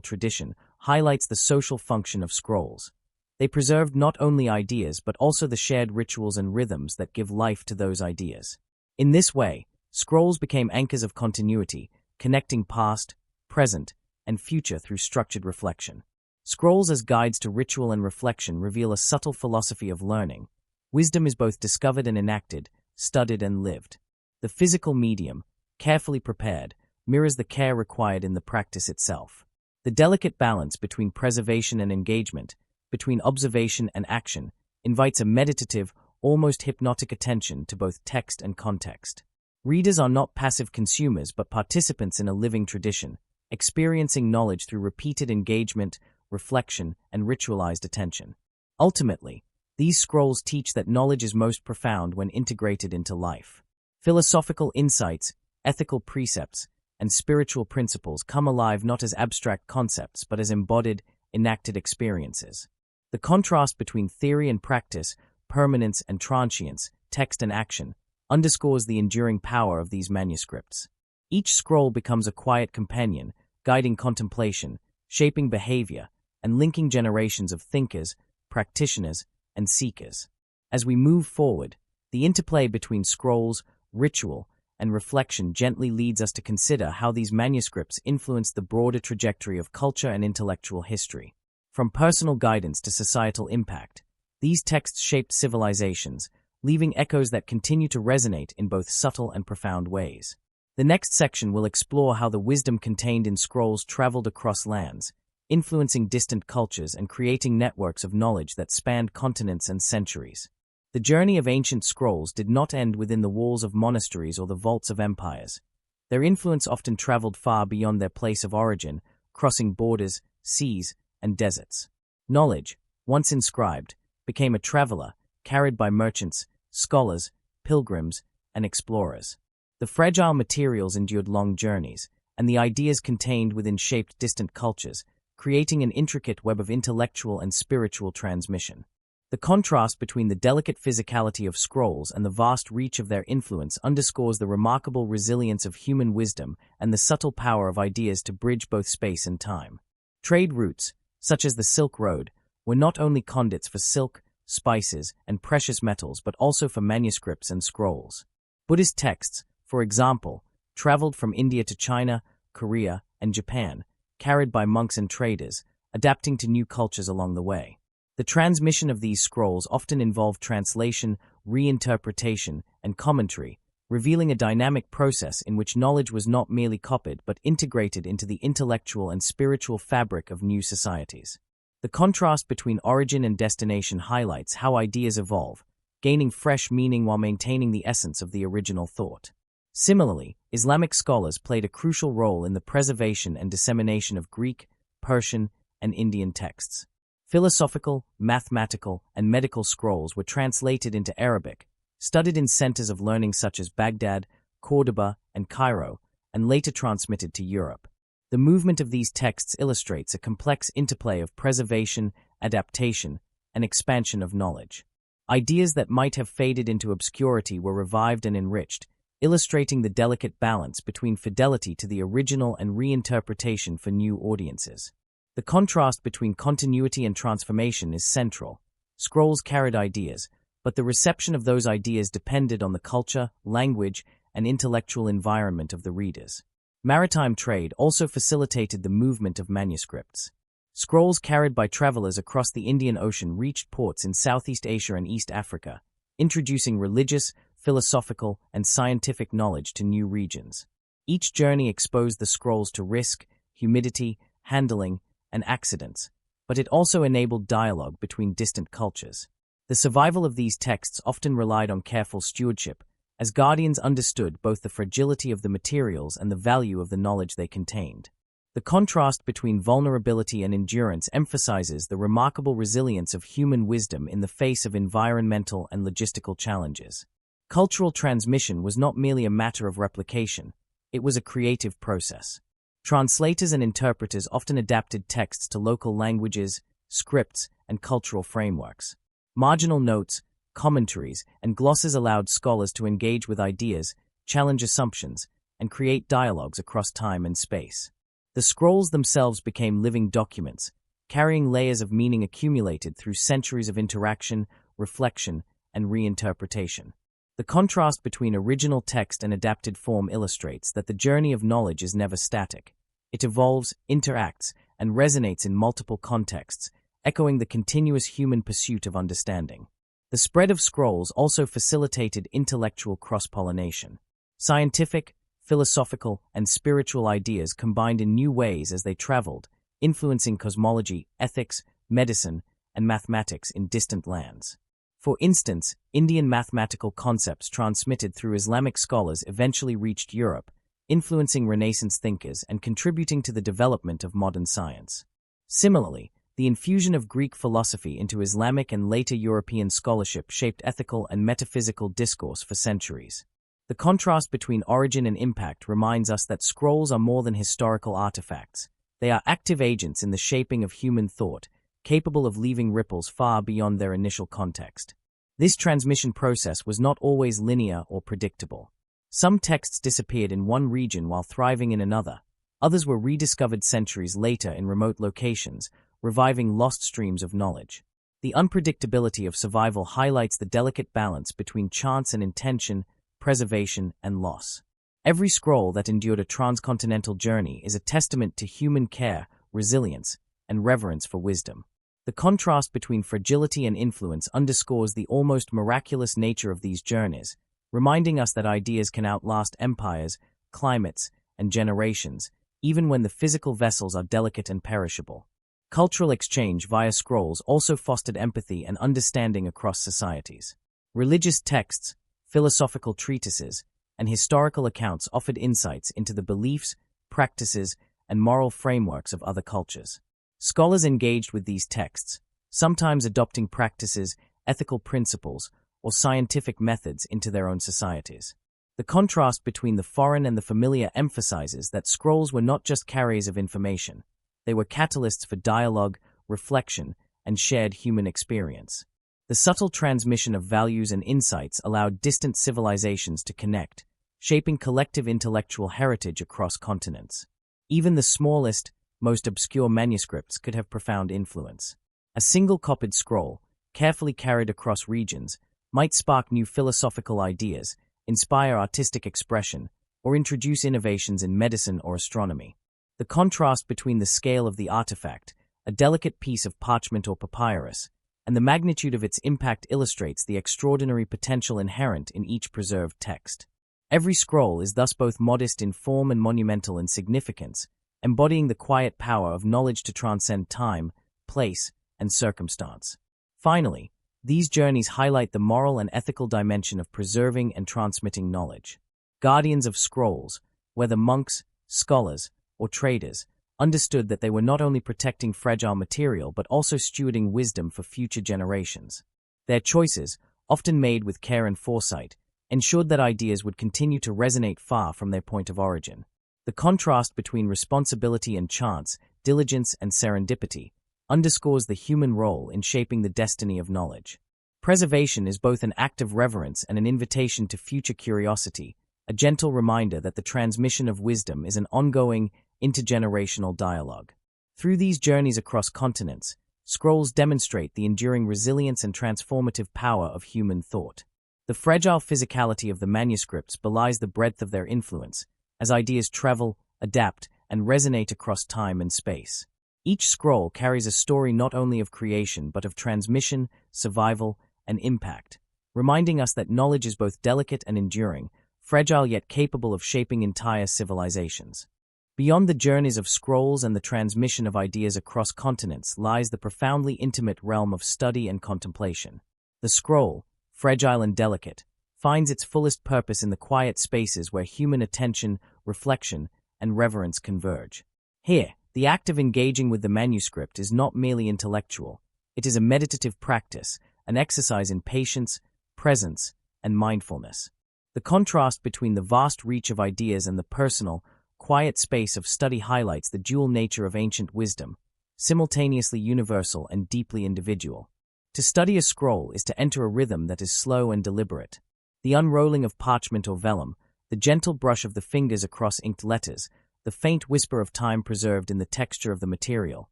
tradition highlights the social function of scrolls. They preserved not only ideas but also the shared rituals and rhythms that give life to those ideas. In this way, scrolls became anchors of continuity, connecting past, present, and future through structured reflection. Scrolls as guides to ritual and reflection reveal a subtle philosophy of learning. Wisdom is both discovered and enacted, studied and lived. The physical medium, carefully prepared, mirrors the care required in the practice itself. The delicate balance between preservation and engagement, between observation and action, invites a meditative, almost hypnotic attention to both text and context. Readers are not passive consumers but participants in a living tradition, experiencing knowledge through repeated engagement, reflection, and ritualized attention. Ultimately, these scrolls teach that knowledge is most profound when integrated into life. Philosophical insights, ethical precepts, and spiritual principles come alive not as abstract concepts but as embodied, enacted experiences. The contrast between theory and practice, permanence and transience, text and action, underscores the enduring power of these manuscripts. Each scroll becomes a quiet companion, guiding contemplation, shaping behavior, and linking generations of thinkers, practitioners, and seekers. As we move forward, the interplay between scrolls, ritual, and reflection gently leads us to consider how these manuscripts influence the broader trajectory of culture and intellectual history. From personal guidance to societal impact, these texts shaped civilizations, leaving echoes that continue to resonate in both subtle and profound ways. The next section will explore how the wisdom contained in scrolls traveled across lands, influencing distant cultures and creating networks of knowledge that spanned continents and centuries. The journey of ancient scrolls did not end within the walls of monasteries or the vaults of empires. Their influence often traveled far beyond their place of origin, crossing borders, seas, and deserts. Knowledge, once inscribed, became a traveler, carried by merchants, scholars, pilgrims, and explorers. The fragile materials endured long journeys, and the ideas contained within shaped distant cultures, creating an intricate web of intellectual and spiritual transmission. The contrast between the delicate physicality of scrolls and the vast reach of their influence underscores the remarkable resilience of human wisdom and the subtle power of ideas to bridge both space and time. Trade routes, such as the Silk Road, were not only conduits for silk, spices, and precious metals but also for manuscripts and scrolls. Buddhist texts, for example, traveled from India to China, Korea, and Japan, carried by monks and traders, adapting to new cultures along the way. The transmission of these scrolls often involved translation, reinterpretation, and commentary, revealing a dynamic process in which knowledge was not merely copied but integrated into the intellectual and spiritual fabric of new societies. The contrast between origin and destination highlights how ideas evolve, gaining fresh meaning while maintaining the essence of the original thought. Similarly, Islamic scholars played a crucial role in the preservation and dissemination of Greek, Persian, and Indian texts. Philosophical, mathematical, and medical scrolls were translated into Arabic, studied in centers of learning such as Baghdad, Cordoba, and Cairo, and later transmitted to Europe. The movement of these texts illustrates a complex interplay of preservation, adaptation, and expansion of knowledge. Ideas that might have faded into obscurity were revived and enriched, illustrating the delicate balance between fidelity to the original and reinterpretation for new audiences. The contrast between continuity and transformation is central. Scrolls carried ideas, but the reception of those ideas depended on the culture, language, and intellectual environment of the readers. Maritime trade also facilitated the movement of manuscripts. Scrolls carried by travelers across the Indian Ocean reached ports in Southeast Asia and East Africa, introducing religious, philosophical, and scientific knowledge to new regions. Each journey exposed the scrolls to risk, humidity, handling, and accidents, but it also enabled dialogue between distant cultures. The survival of these texts often relied on careful stewardship, as guardians understood both the fragility of the materials and the value of the knowledge they contained. The contrast between vulnerability and endurance emphasizes the remarkable resilience of human wisdom in the face of environmental and logistical challenges. Cultural transmission was not merely a matter of replication, it was a creative process. Translators and interpreters often adapted texts to local languages, scripts, and cultural frameworks. Marginal notes, commentaries, and glosses allowed scholars to engage with ideas, challenge assumptions, and create dialogues across time and space. The scrolls themselves became living documents, carrying layers of meaning accumulated through centuries of interaction, reflection, and reinterpretation. The contrast between original text and adapted form illustrates that the journey of knowledge is never static. It evolves, interacts, and resonates in multiple contexts, echoing the continuous human pursuit of understanding. The spread of scrolls also facilitated intellectual cross-pollination. Scientific, philosophical, and spiritual ideas combined in new ways as they traveled, influencing cosmology, ethics, medicine, and mathematics in distant lands. For instance, Indian mathematical concepts transmitted through Islamic scholars eventually reached Europe, influencing Renaissance thinkers and contributing to the development of modern science. Similarly, the infusion of Greek philosophy into Islamic and later European scholarship shaped ethical and metaphysical discourse for centuries. The contrast between origin and impact reminds us that scrolls are more than historical artifacts. They are active agents in the shaping of human thought, capable of leaving ripples far beyond their initial context. This transmission process was not always linear or predictable. Some texts disappeared in one region while thriving in another. Others were rediscovered centuries later in remote locations, reviving lost streams of knowledge. The unpredictability of survival highlights the delicate balance between chance and intention, preservation and loss. Every scroll that endured a transcontinental journey is a testament to human care, resilience, and reverence for wisdom. The contrast between fragility and influence underscores the almost miraculous nature of these journeys, reminding us that ideas can outlast empires, climates, and generations, even when the physical vessels are delicate and perishable. Cultural exchange via scrolls also fostered empathy and understanding across societies. Religious texts, philosophical treatises, and historical accounts offered insights into the beliefs, practices, and moral frameworks of other cultures. Scholars engaged with these texts, sometimes adopting practices, ethical principles, or scientific methods into their own societies. The contrast between the foreign and the familiar emphasizes that scrolls were not just carriers of information. They were catalysts for dialogue, reflection, and shared human experience. The subtle transmission of values and insights allowed distant civilizations to connect, shaping collective intellectual heritage across continents. Even the smallest, most obscure manuscripts could have profound influence. A single copied scroll, carefully carried across regions, might spark new philosophical ideas, inspire artistic expression, or introduce innovations in medicine or astronomy. The contrast between the scale of the artifact, a delicate piece of parchment or papyrus, and the magnitude of its impact illustrates the extraordinary potential inherent in each preserved text. Every scroll is thus both modest in form and monumental in significance, embodying the quiet power of knowledge to transcend time, place, and circumstance. Finally, these journeys highlight the moral and ethical dimension of preserving and transmitting knowledge. Guardians of scrolls, whether monks, scholars, or traders, understood that they were not only protecting fragile material but also stewarding wisdom for future generations. Their choices, often made with care and foresight, ensured that ideas would continue to resonate far from their point of origin. The contrast between responsibility and chance, diligence and serendipity, underscores the human role in shaping the destiny of knowledge. Preservation is both an act of reverence and an invitation to future curiosity, a gentle reminder that the transmission of wisdom is an ongoing, intergenerational dialogue. Through these journeys across continents, scrolls demonstrate the enduring resilience and transformative power of human thought. The fragile physicality of the manuscripts belies the breadth of their influence, as ideas travel, adapt, and resonate across time and space. Each scroll carries a story not only of creation but of transmission, survival, and impact, reminding us that knowledge is both delicate and enduring, fragile yet capable of shaping entire civilizations. Beyond the journeys of scrolls and the transmission of ideas across continents lies the profoundly intimate realm of study and contemplation. The scroll, fragile and delicate, finds its fullest purpose in the quiet spaces where human attention, reflection, and reverence converge. Here, the act of engaging with the manuscript is not merely intellectual. It is a meditative practice, an exercise in patience, presence, and mindfulness. The contrast between the vast reach of ideas and the personal, quiet space of study highlights the dual nature of ancient wisdom, simultaneously universal and deeply individual. To study a scroll is to enter a rhythm that is slow and deliberate. The unrolling of parchment or vellum, the gentle brush of the fingers across inked letters, the faint whisper of time preserved in the texture of the material,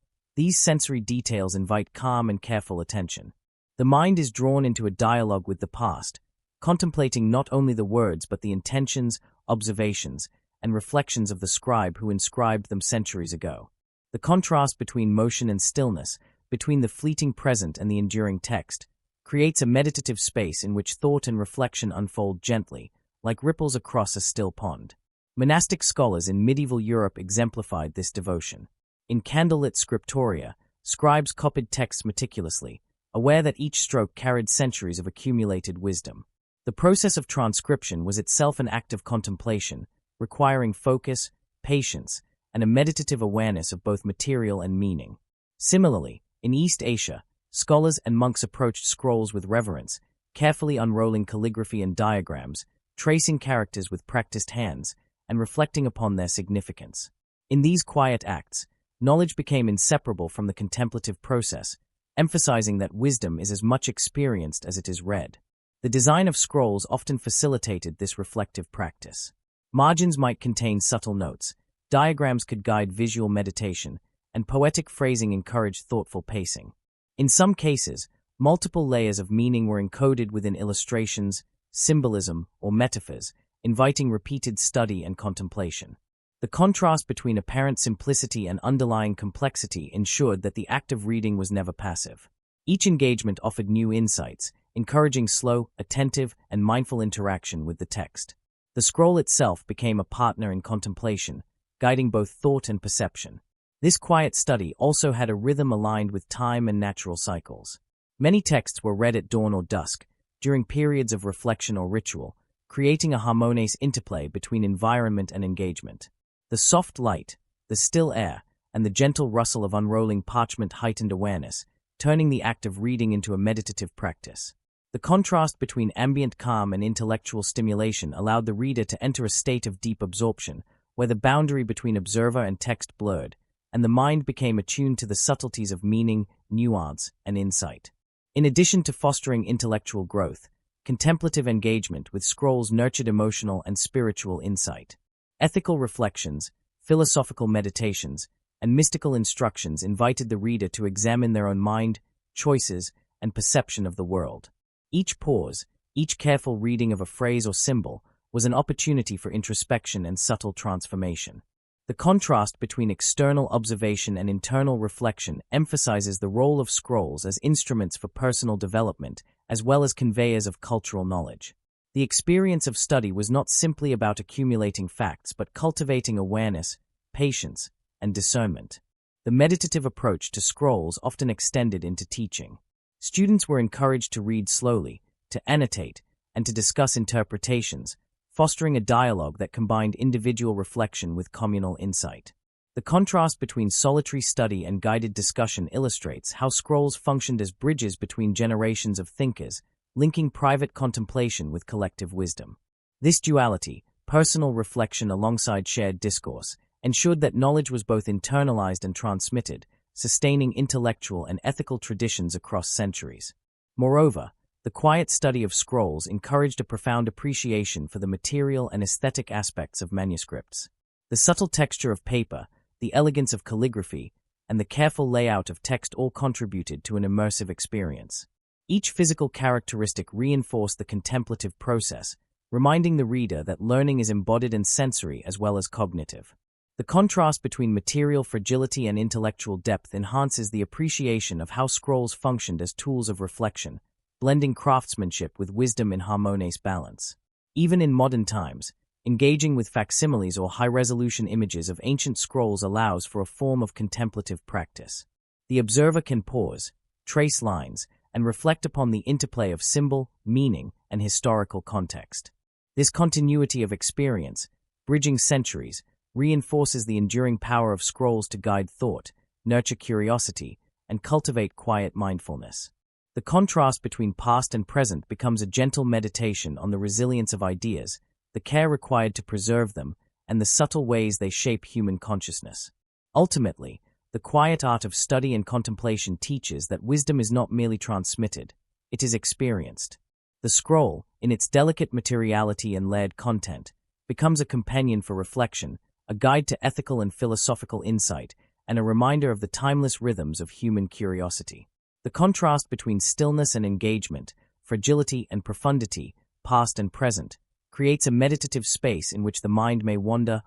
these sensory details invite calm and careful attention. The mind is drawn into a dialogue with the past, contemplating not only the words but the intentions, observations, and reflections of the scribe who inscribed them centuries ago. The contrast between motion and stillness, between the fleeting present and the enduring text, creates a meditative space in which thought and reflection unfold gently, like ripples across a still pond. Monastic scholars in medieval Europe exemplified this devotion. In candlelit scriptoria, scribes copied texts meticulously, aware that each stroke carried centuries of accumulated wisdom. The process of transcription was itself an act of contemplation, requiring focus, patience, and a meditative awareness of both material and meaning. Similarly, in East Asia, scholars and monks approached scrolls with reverence, carefully unrolling calligraphy and diagrams, tracing characters with practiced hands, and reflecting upon their significance. In these quiet acts, knowledge became inseparable from the contemplative process, emphasizing that wisdom is as much experienced as it is read. The design of scrolls often facilitated this reflective practice. Margins might contain subtle notes, diagrams could guide visual meditation, and poetic phrasing encouraged thoughtful pacing. In some cases, multiple layers of meaning were encoded within illustrations, symbolism, or metaphors, inviting repeated study and contemplation. The contrast between apparent simplicity and underlying complexity ensured that the act of reading was never passive. Each engagement offered new insights, encouraging slow, attentive, and mindful interaction with the text. The scroll itself became a partner in contemplation, guiding both thought and perception. This quiet study also had a rhythm aligned with time and natural cycles. Many texts were read at dawn or dusk, during periods of reflection or ritual, creating a harmonious interplay between environment and engagement. The soft light, the still air, and the gentle rustle of unrolling parchment heightened awareness, turning the act of reading into a meditative practice. The contrast between ambient calm and intellectual stimulation allowed the reader to enter a state of deep absorption, where the boundary between observer and text blurred, and the mind became attuned to the subtleties of meaning, nuance, and insight. In addition to fostering intellectual growth, contemplative engagement with scrolls nurtured emotional and spiritual insight. Ethical reflections, philosophical meditations, and mystical instructions invited the reader to examine their own mind, choices, and perception of the world. Each pause, each careful reading of a phrase or symbol, was an opportunity for introspection and subtle transformation. The contrast between external observation and internal reflection emphasizes the role of scrolls as instruments for personal development as well as conveyors of cultural knowledge. The experience of study was not simply about accumulating facts but cultivating awareness, patience, and discernment. The meditative approach to scrolls often extended into teaching. Students were encouraged to read slowly, to annotate, and to discuss interpretations, fostering a dialogue that combined individual reflection with communal insight. The contrast between solitary study and guided discussion illustrates how scrolls functioned as bridges between generations of thinkers, linking private contemplation with collective wisdom. This duality, personal reflection alongside shared discourse, ensured that knowledge was both internalized and transmitted, sustaining intellectual and ethical traditions across centuries. Moreover, the quiet study of scrolls encouraged a profound appreciation for the material and aesthetic aspects of manuscripts. The subtle texture of paper, the elegance of calligraphy, and the careful layout of text all contributed to an immersive experience. Each physical characteristic reinforced the contemplative process, reminding the reader that learning is embodied in sensory as well as cognitive. The contrast between material fragility and intellectual depth enhances the appreciation of how scrolls functioned as tools of reflection, blending craftsmanship with wisdom in harmonious balance. Even in modern times, engaging with facsimiles or high-resolution images of ancient scrolls allows for a form of contemplative practice. The observer can pause, trace lines, and reflect upon the interplay of symbol, meaning, and historical context. This continuity of experience, bridging centuries, reinforces the enduring power of scrolls to guide thought, nurture curiosity, and cultivate quiet mindfulness. The contrast between past and present becomes a gentle meditation on the resilience of ideas, the care required to preserve them, and the subtle ways they shape human consciousness. Ultimately, the quiet art of study and contemplation teaches that wisdom is not merely transmitted, it is experienced. The scroll, in its delicate materiality and layered content, becomes a companion for reflection, a guide to ethical and philosophical insight, and a reminder of the timeless rhythms of human curiosity. The contrast between stillness and engagement, fragility and profundity, past and present, creates a meditative space in which the mind may wonder,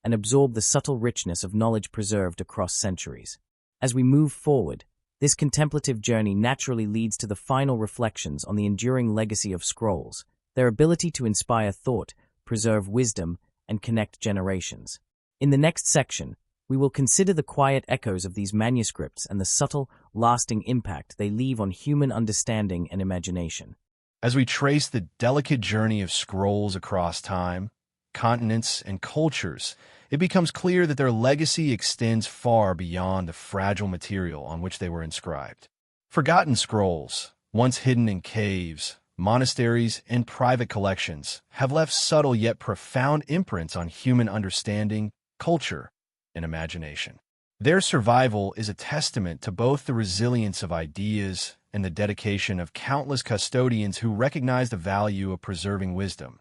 and absorb the subtle richness of knowledge preserved across centuries. As we move forward, this contemplative journey naturally leads to the final reflections on the enduring legacy of scrolls, their ability to inspire thought, preserve wisdom, and connect generations. In the next section, we will consider the quiet echoes of these manuscripts and the subtle, lasting impact they leave on human understanding and imagination. As we trace the delicate journey of scrolls across time, continents, and cultures, it becomes clear that their legacy extends far beyond the fragile material on which they were inscribed. Forgotten scrolls, once hidden in caves, monasteries, and private collections, have left subtle yet profound imprints on human understanding, culture, and imagination. Their survival is a testament to both the resilience of ideas and the dedication of countless custodians who recognized the value of preserving wisdom,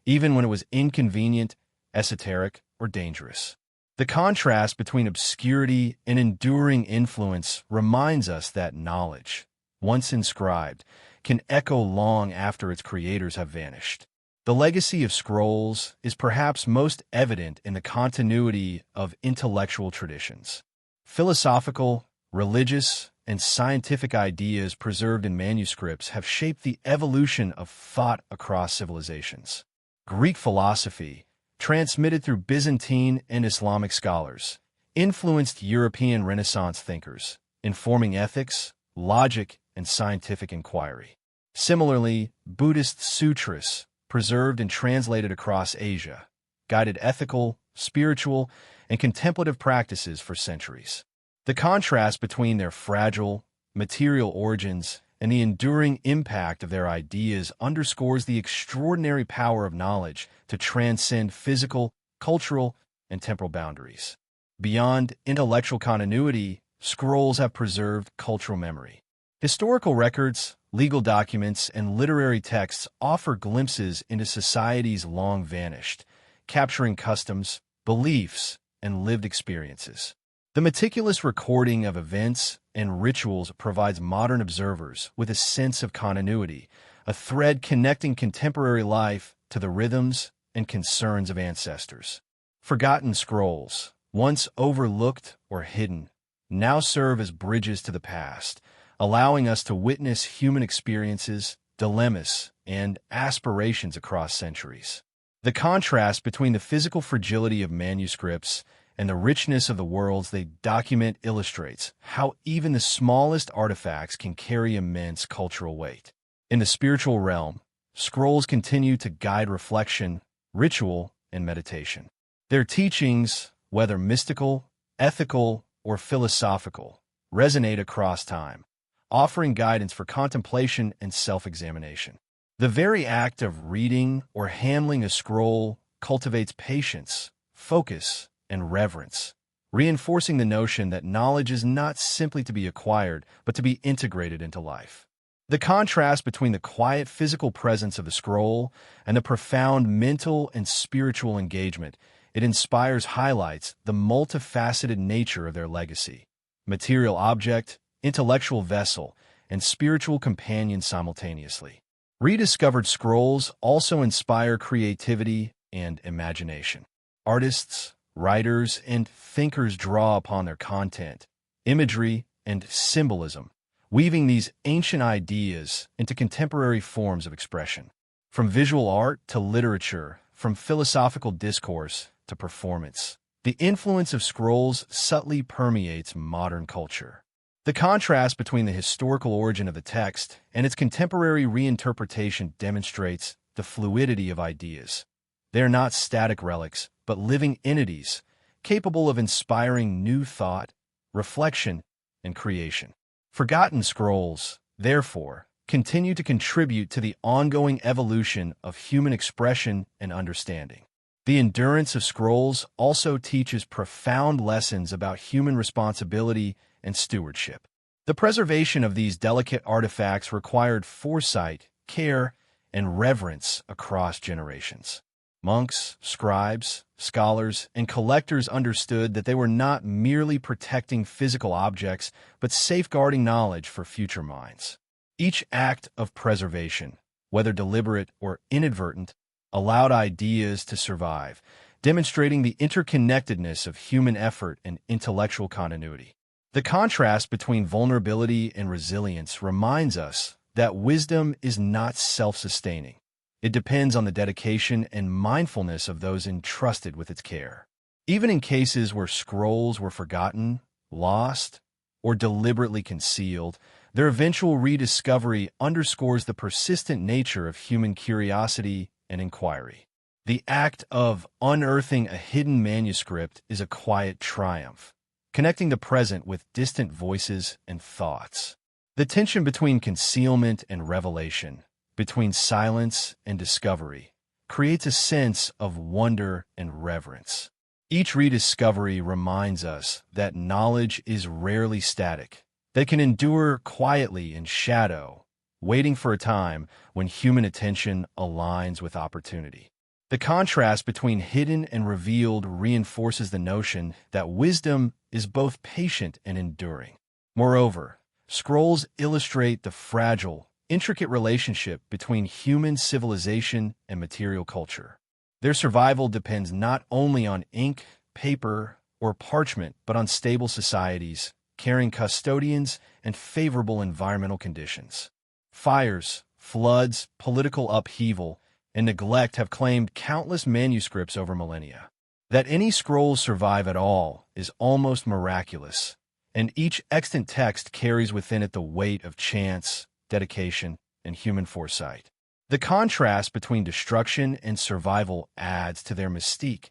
even when it was inconvenient, esoteric, or dangerous. The contrast between obscurity and enduring influence reminds us that knowledge, once inscribed, can echo long after its creators have vanished. The legacy of scrolls is perhaps most evident in the continuity of intellectual traditions. Philosophical, religious, and scientific ideas preserved in manuscripts have shaped the evolution of thought across civilizations. Greek philosophy, transmitted through Byzantine and Islamic scholars, influenced European Renaissance thinkers, informing ethics, logic, and scientific inquiry. Similarly, Buddhist sutras, preserved and translated across Asia, guided ethical, spiritual, and contemplative practices for centuries. The contrast between their fragile, material origins and the enduring impact of their ideas underscores the extraordinary power of knowledge to transcend physical, cultural, and temporal boundaries. Beyond intellectual continuity, scrolls have preserved cultural memory. Historical records, legal documents, and literary texts offer glimpses into societies long vanished, capturing customs, beliefs, and lived experiences. The meticulous recording of events and rituals provides modern observers with a sense of continuity, a thread connecting contemporary life to the rhythms and concerns of ancestors. Forgotten scrolls, once overlooked or hidden, now serve as bridges to the past, allowing us to witness human experiences, dilemmas, and aspirations across centuries. The contrast between the physical fragility of manuscripts and the richness of the worlds they document illustrates how even the smallest artifacts can carry immense cultural weight. In the spiritual realm, scrolls continue to guide reflection, ritual, and meditation. Their teachings, whether mystical, ethical, or philosophical, resonate across time, offering guidance for contemplation and self-examination. The very act of reading or handling a scroll cultivates patience, focus, and reverence, reinforcing the notion that knowledge is not simply to be acquired, but to be integrated into life. The contrast between the quiet physical presence of the scroll and the profound mental and spiritual engagement it inspires highlights the multifaceted nature of their legacy. Material object, intellectual vessel, and spiritual companion simultaneously. Rediscovered scrolls also inspire creativity and imagination. Artists, writers, and thinkers draw upon their content, imagery, and symbolism, weaving these ancient ideas into contemporary forms of expression. From visual art to literature, from philosophical discourse to performance, the influence of scrolls subtly permeates modern culture. The contrast between the historical origin of the text and its contemporary reinterpretation demonstrates the fluidity of ideas. They are not static relics, but living entities, capable of inspiring new thought, reflection, and creation. Forgotten scrolls, therefore, continue to contribute to the ongoing evolution of human expression and understanding. The endurance of scrolls also teaches profound lessons about human responsibility and stewardship. The preservation of these delicate artifacts required foresight, care, and reverence across generations. Monks, scribes, scholars, and collectors understood that they were not merely protecting physical objects, but safeguarding knowledge for future minds. Each act of preservation, whether deliberate or inadvertent, allowed ideas to survive, demonstrating the interconnectedness of human effort and intellectual continuity. The contrast between vulnerability and resilience reminds us that wisdom is not self-sustaining. It depends on the dedication and mindfulness of those entrusted with its care. Even in cases where scrolls were forgotten, lost, or deliberately concealed, their eventual rediscovery underscores the persistent nature of human curiosity and inquiry. The act of unearthing a hidden manuscript is a quiet triumph, connecting the present with distant voices and thoughts. The tension between concealment and revelation, between silence and discovery, creates a sense of wonder and reverence. Each rediscovery reminds us that knowledge is rarely static, that it can endure quietly in shadow, waiting for a time when human attention aligns with opportunity. The contrast between hidden and revealed reinforces the notion that wisdom is both patient and enduring. Moreover, scrolls illustrate the fragile, intricate relationship between human civilization and material culture. Their survival depends not only on ink, paper, or parchment, but on stable societies, caring custodians, and favorable environmental conditions. Fires, floods, political upheaval, and neglect have claimed countless manuscripts over millennia. That any scrolls survive at all is almost miraculous, and each extant text carries within it the weight of chance, dedication, and human foresight. The contrast between destruction and survival adds to their mystique,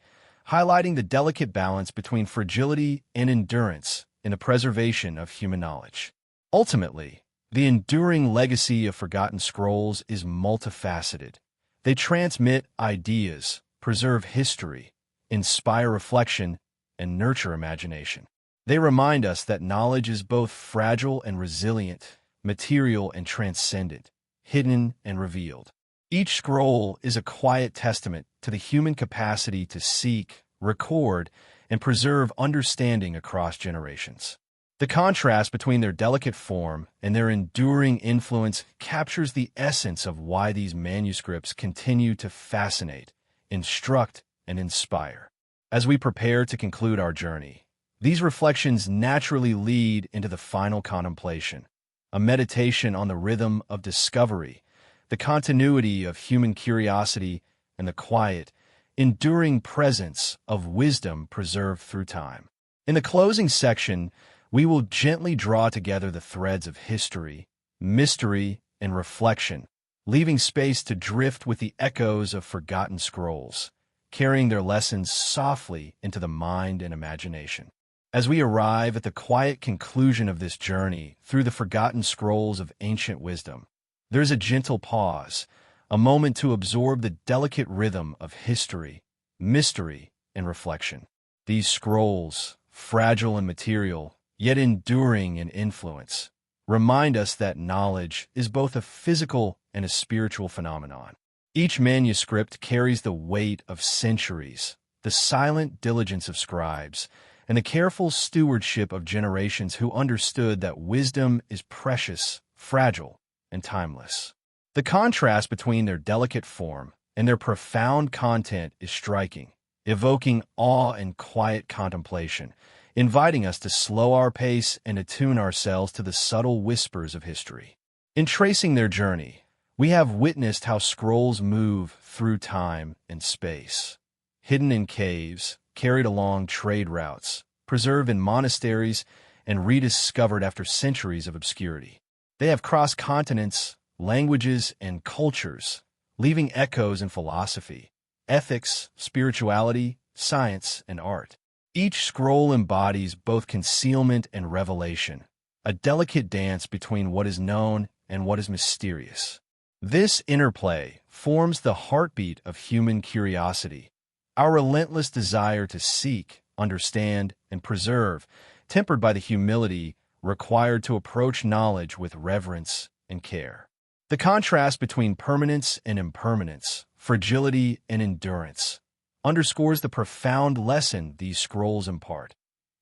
highlighting the delicate balance between fragility and endurance in the preservation of human knowledge. Ultimately, the enduring legacy of forgotten scrolls is multifaceted. They transmit ideas, preserve history, inspire reflection, and nurture imagination. They remind us that knowledge is both fragile and resilient, material and transcendent, hidden and revealed. Each scroll is a quiet testament to the human capacity to seek, record, and preserve understanding across generations. The contrast between their delicate form and their enduring influence captures the essence of why these manuscripts continue to fascinate, instruct, and inspire. As we prepare to conclude our journey, these reflections naturally lead into the final contemplation, a meditation on the rhythm of discovery, the continuity of human curiosity, and the quiet, enduring presence of wisdom preserved through time. In the closing section, we will gently draw together the threads of history, mystery, and reflection, leaving space to drift with the echoes of forgotten scrolls, carrying their lessons softly into the mind and imagination. As we arrive at the quiet conclusion of this journey through the forgotten scrolls of ancient wisdom, there's a gentle pause, a moment to absorb the delicate rhythm of history, mystery, and reflection. These scrolls, fragile and material, yet enduring in influence, remind us that knowledge is both a physical and a spiritual phenomenon. Each manuscript carries the weight of centuries, the silent diligence of scribes, and the careful stewardship of generations who understood that wisdom is precious, fragile, and timeless. The contrast between their delicate form and their profound content is striking, evoking awe and quiet contemplation, inviting us to slow our pace and attune ourselves to the subtle whispers of history. In tracing their journey, we have witnessed how scrolls move through time and space, hidden in caves, carried along trade routes, preserved in monasteries, and rediscovered after centuries of obscurity. They have crossed continents, languages, and cultures, leaving echoes in philosophy, ethics, spirituality, science, and art. Each scroll embodies both concealment and revelation, a delicate dance between what is known and what is mysterious. This interplay forms the heartbeat of human curiosity, our relentless desire to seek, understand, and preserve, tempered by the humility required to approach knowledge with reverence and care. The contrast between permanence and impermanence, fragility and endurance, underscores the profound lesson these scrolls impart.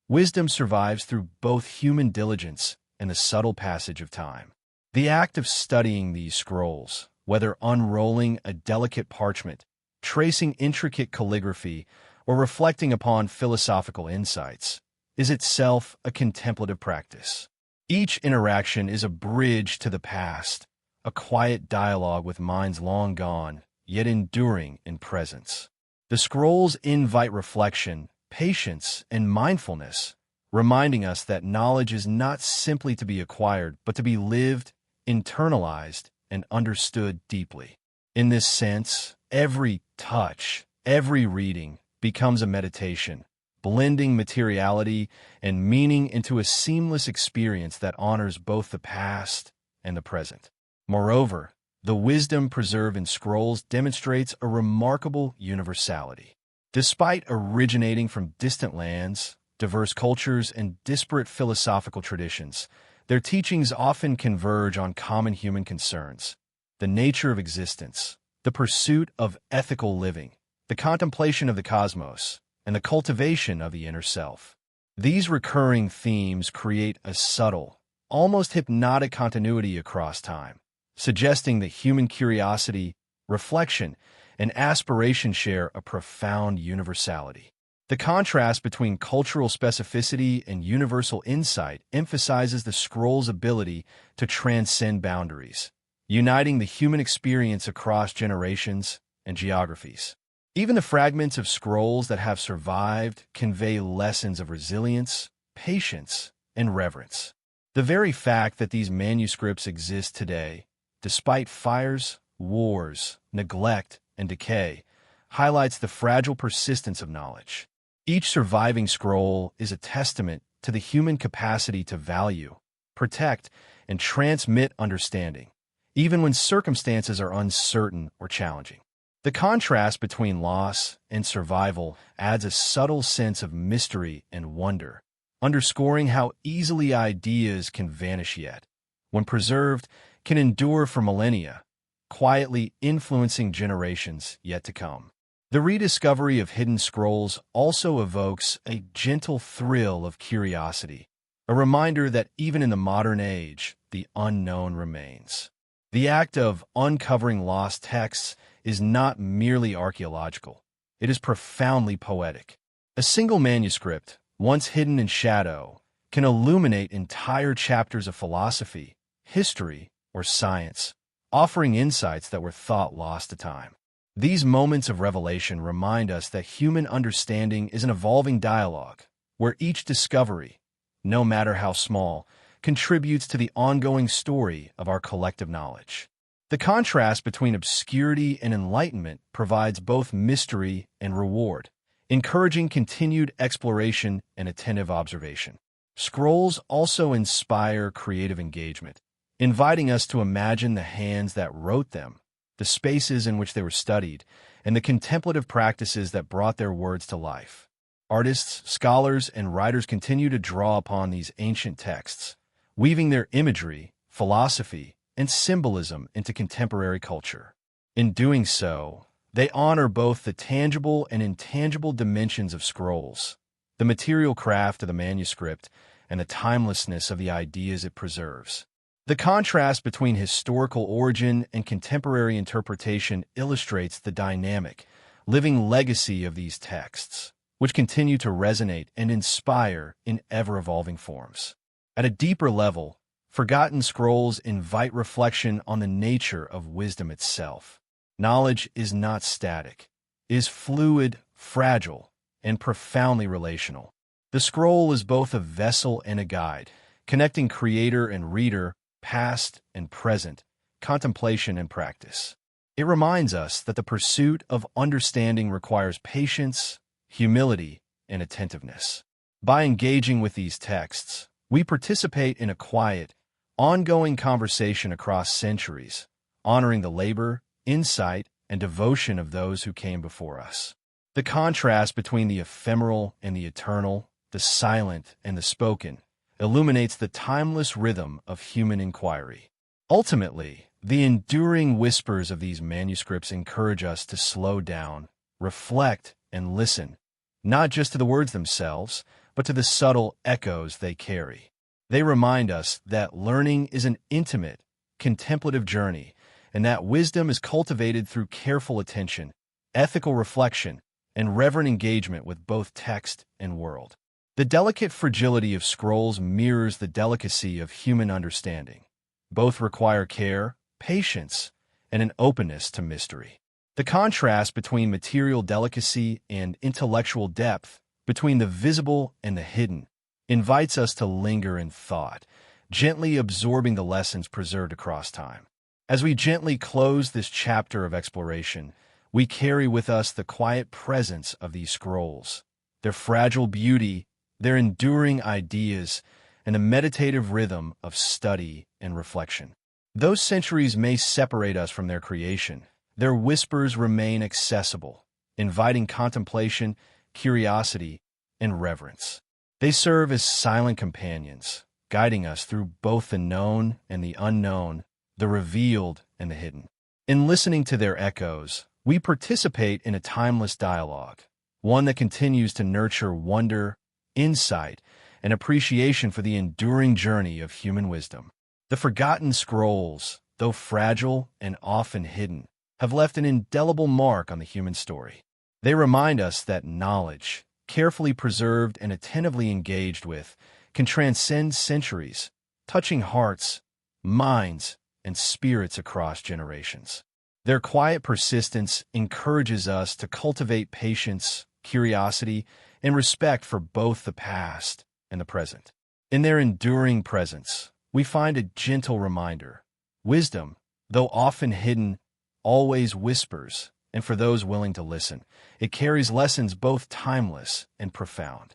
Wisdom survives through both human diligence and the subtle passage of time. The act of studying these scrolls, whether unrolling a delicate parchment, tracing intricate calligraphy, or reflecting upon philosophical insights, is itself a contemplative practice. Each interaction is a bridge to the past, a quiet dialogue with minds long gone, yet enduring in presence. The scrolls invite reflection, patience, and mindfulness, reminding us that knowledge is not simply to be acquired, but to be lived, internalized, and understood deeply. In this sense, every touch, every reading becomes a meditation, blending materiality and meaning into a seamless experience that honors both the past and the present. Moreover, the wisdom preserved in scrolls demonstrates a remarkable universality. Despite originating from distant lands, diverse cultures, and disparate philosophical traditions, their teachings often converge on common human concerns: the nature of existence, the pursuit of ethical living, the contemplation of the cosmos, and the cultivation of the inner self. These recurring themes create a subtle, almost hypnotic continuity across time, suggesting that human curiosity, reflection, and aspiration share a profound universality. The contrast between cultural specificity and universal insight emphasizes the scroll's ability to transcend boundaries, uniting the human experience across generations and geographies. Even the fragments of scrolls that have survived convey lessons of resilience, patience, and reverence. The very fact that these manuscripts exist today, despite fires, wars, neglect, and decay, highlights the fragile persistence of knowledge. Each surviving scroll is a testament to the human capacity to value, protect, and transmit understanding, even when circumstances are uncertain or challenging. The contrast between loss and survival adds a subtle sense of mystery and wonder, underscoring how easily ideas can vanish yet, when preserved, can endure for millennia, quietly influencing generations yet to come. The rediscovery of hidden scrolls also evokes a gentle thrill of curiosity, a reminder that even in the modern age, the unknown remains. The act of uncovering lost texts is not merely archaeological, it is profoundly poetic. A single manuscript, once hidden in shadow, can illuminate entire chapters of philosophy, history, or science, offering insights that were thought lost to time. These moments of revelation remind us that human understanding is an evolving dialogue, where each discovery, no matter how small, contributes to the ongoing story of our collective knowledge. The contrast between obscurity and enlightenment provides both mystery and reward, encouraging continued exploration and attentive observation. Scrolls also inspire creative engagement, inviting us to imagine the hands that wrote them, the spaces in which they were studied, and the contemplative practices that brought their words to life. Artists, scholars, and writers continue to draw upon these ancient texts, weaving their imagery, philosophy, and symbolism into contemporary culture. In doing so, they honor both the tangible and intangible dimensions of scrolls, the material craft of the manuscript, and the timelessness of the ideas it preserves. The contrast between historical origin and contemporary interpretation illustrates the dynamic, living legacy of these texts, which continue to resonate and inspire in ever-evolving forms. At a deeper level, forgotten scrolls invite reflection on the nature of wisdom itself. Knowledge is not static, it is fluid, fragile, and profoundly relational. The scroll is both a vessel and a guide, connecting creator and reader, past and present, contemplation and practice. It reminds us that the pursuit of understanding requires patience, humility, and attentiveness. By engaging with these texts, we participate in a quiet, ongoing conversation across centuries, honoring the labor, insight, and devotion of those who came before us. The contrast between the ephemeral and the eternal, the silent and the spoken, illuminates the timeless rhythm of human inquiry. Ultimately, the enduring whispers of these manuscripts encourage us to slow down, reflect, and listen, not just to the words themselves, but to the subtle echoes they carry. They remind us that learning is an intimate, contemplative journey, and that wisdom is cultivated through careful attention, ethical reflection, and reverent engagement with both text and world. The delicate fragility of scrolls mirrors the delicacy of human understanding. Both require care, patience, and an openness to mystery. The contrast between material delicacy and intellectual depth, between the visible and the hidden, invites us to linger in thought, gently absorbing the lessons preserved across time. As we gently close this chapter of exploration, we carry with us the quiet presence of these scrolls, their fragile beauty, their enduring ideas, and the meditative rhythm of study and reflection. Though centuries may separate us from their creation, their whispers remain accessible, inviting contemplation, curiosity, and reverence. They serve as silent companions, guiding us through both the known and the unknown, the revealed and the hidden. In listening to their echoes, we participate in a timeless dialogue, one that continues to nurture wonder, insight, and appreciation for the enduring journey of human wisdom. The forgotten scrolls, though fragile and often hidden, have left an indelible mark on the human story. They remind us that knowledge, carefully preserved and attentively engaged with, can transcend centuries, touching hearts, minds, and spirits across generations. Their quiet persistence encourages us to cultivate patience, curiosity, and respect for both the past and the present. In their enduring presence, we find a gentle reminder. Wisdom, though often hidden, always whispers, and for those willing to listen, it carries lessons both timeless and profound.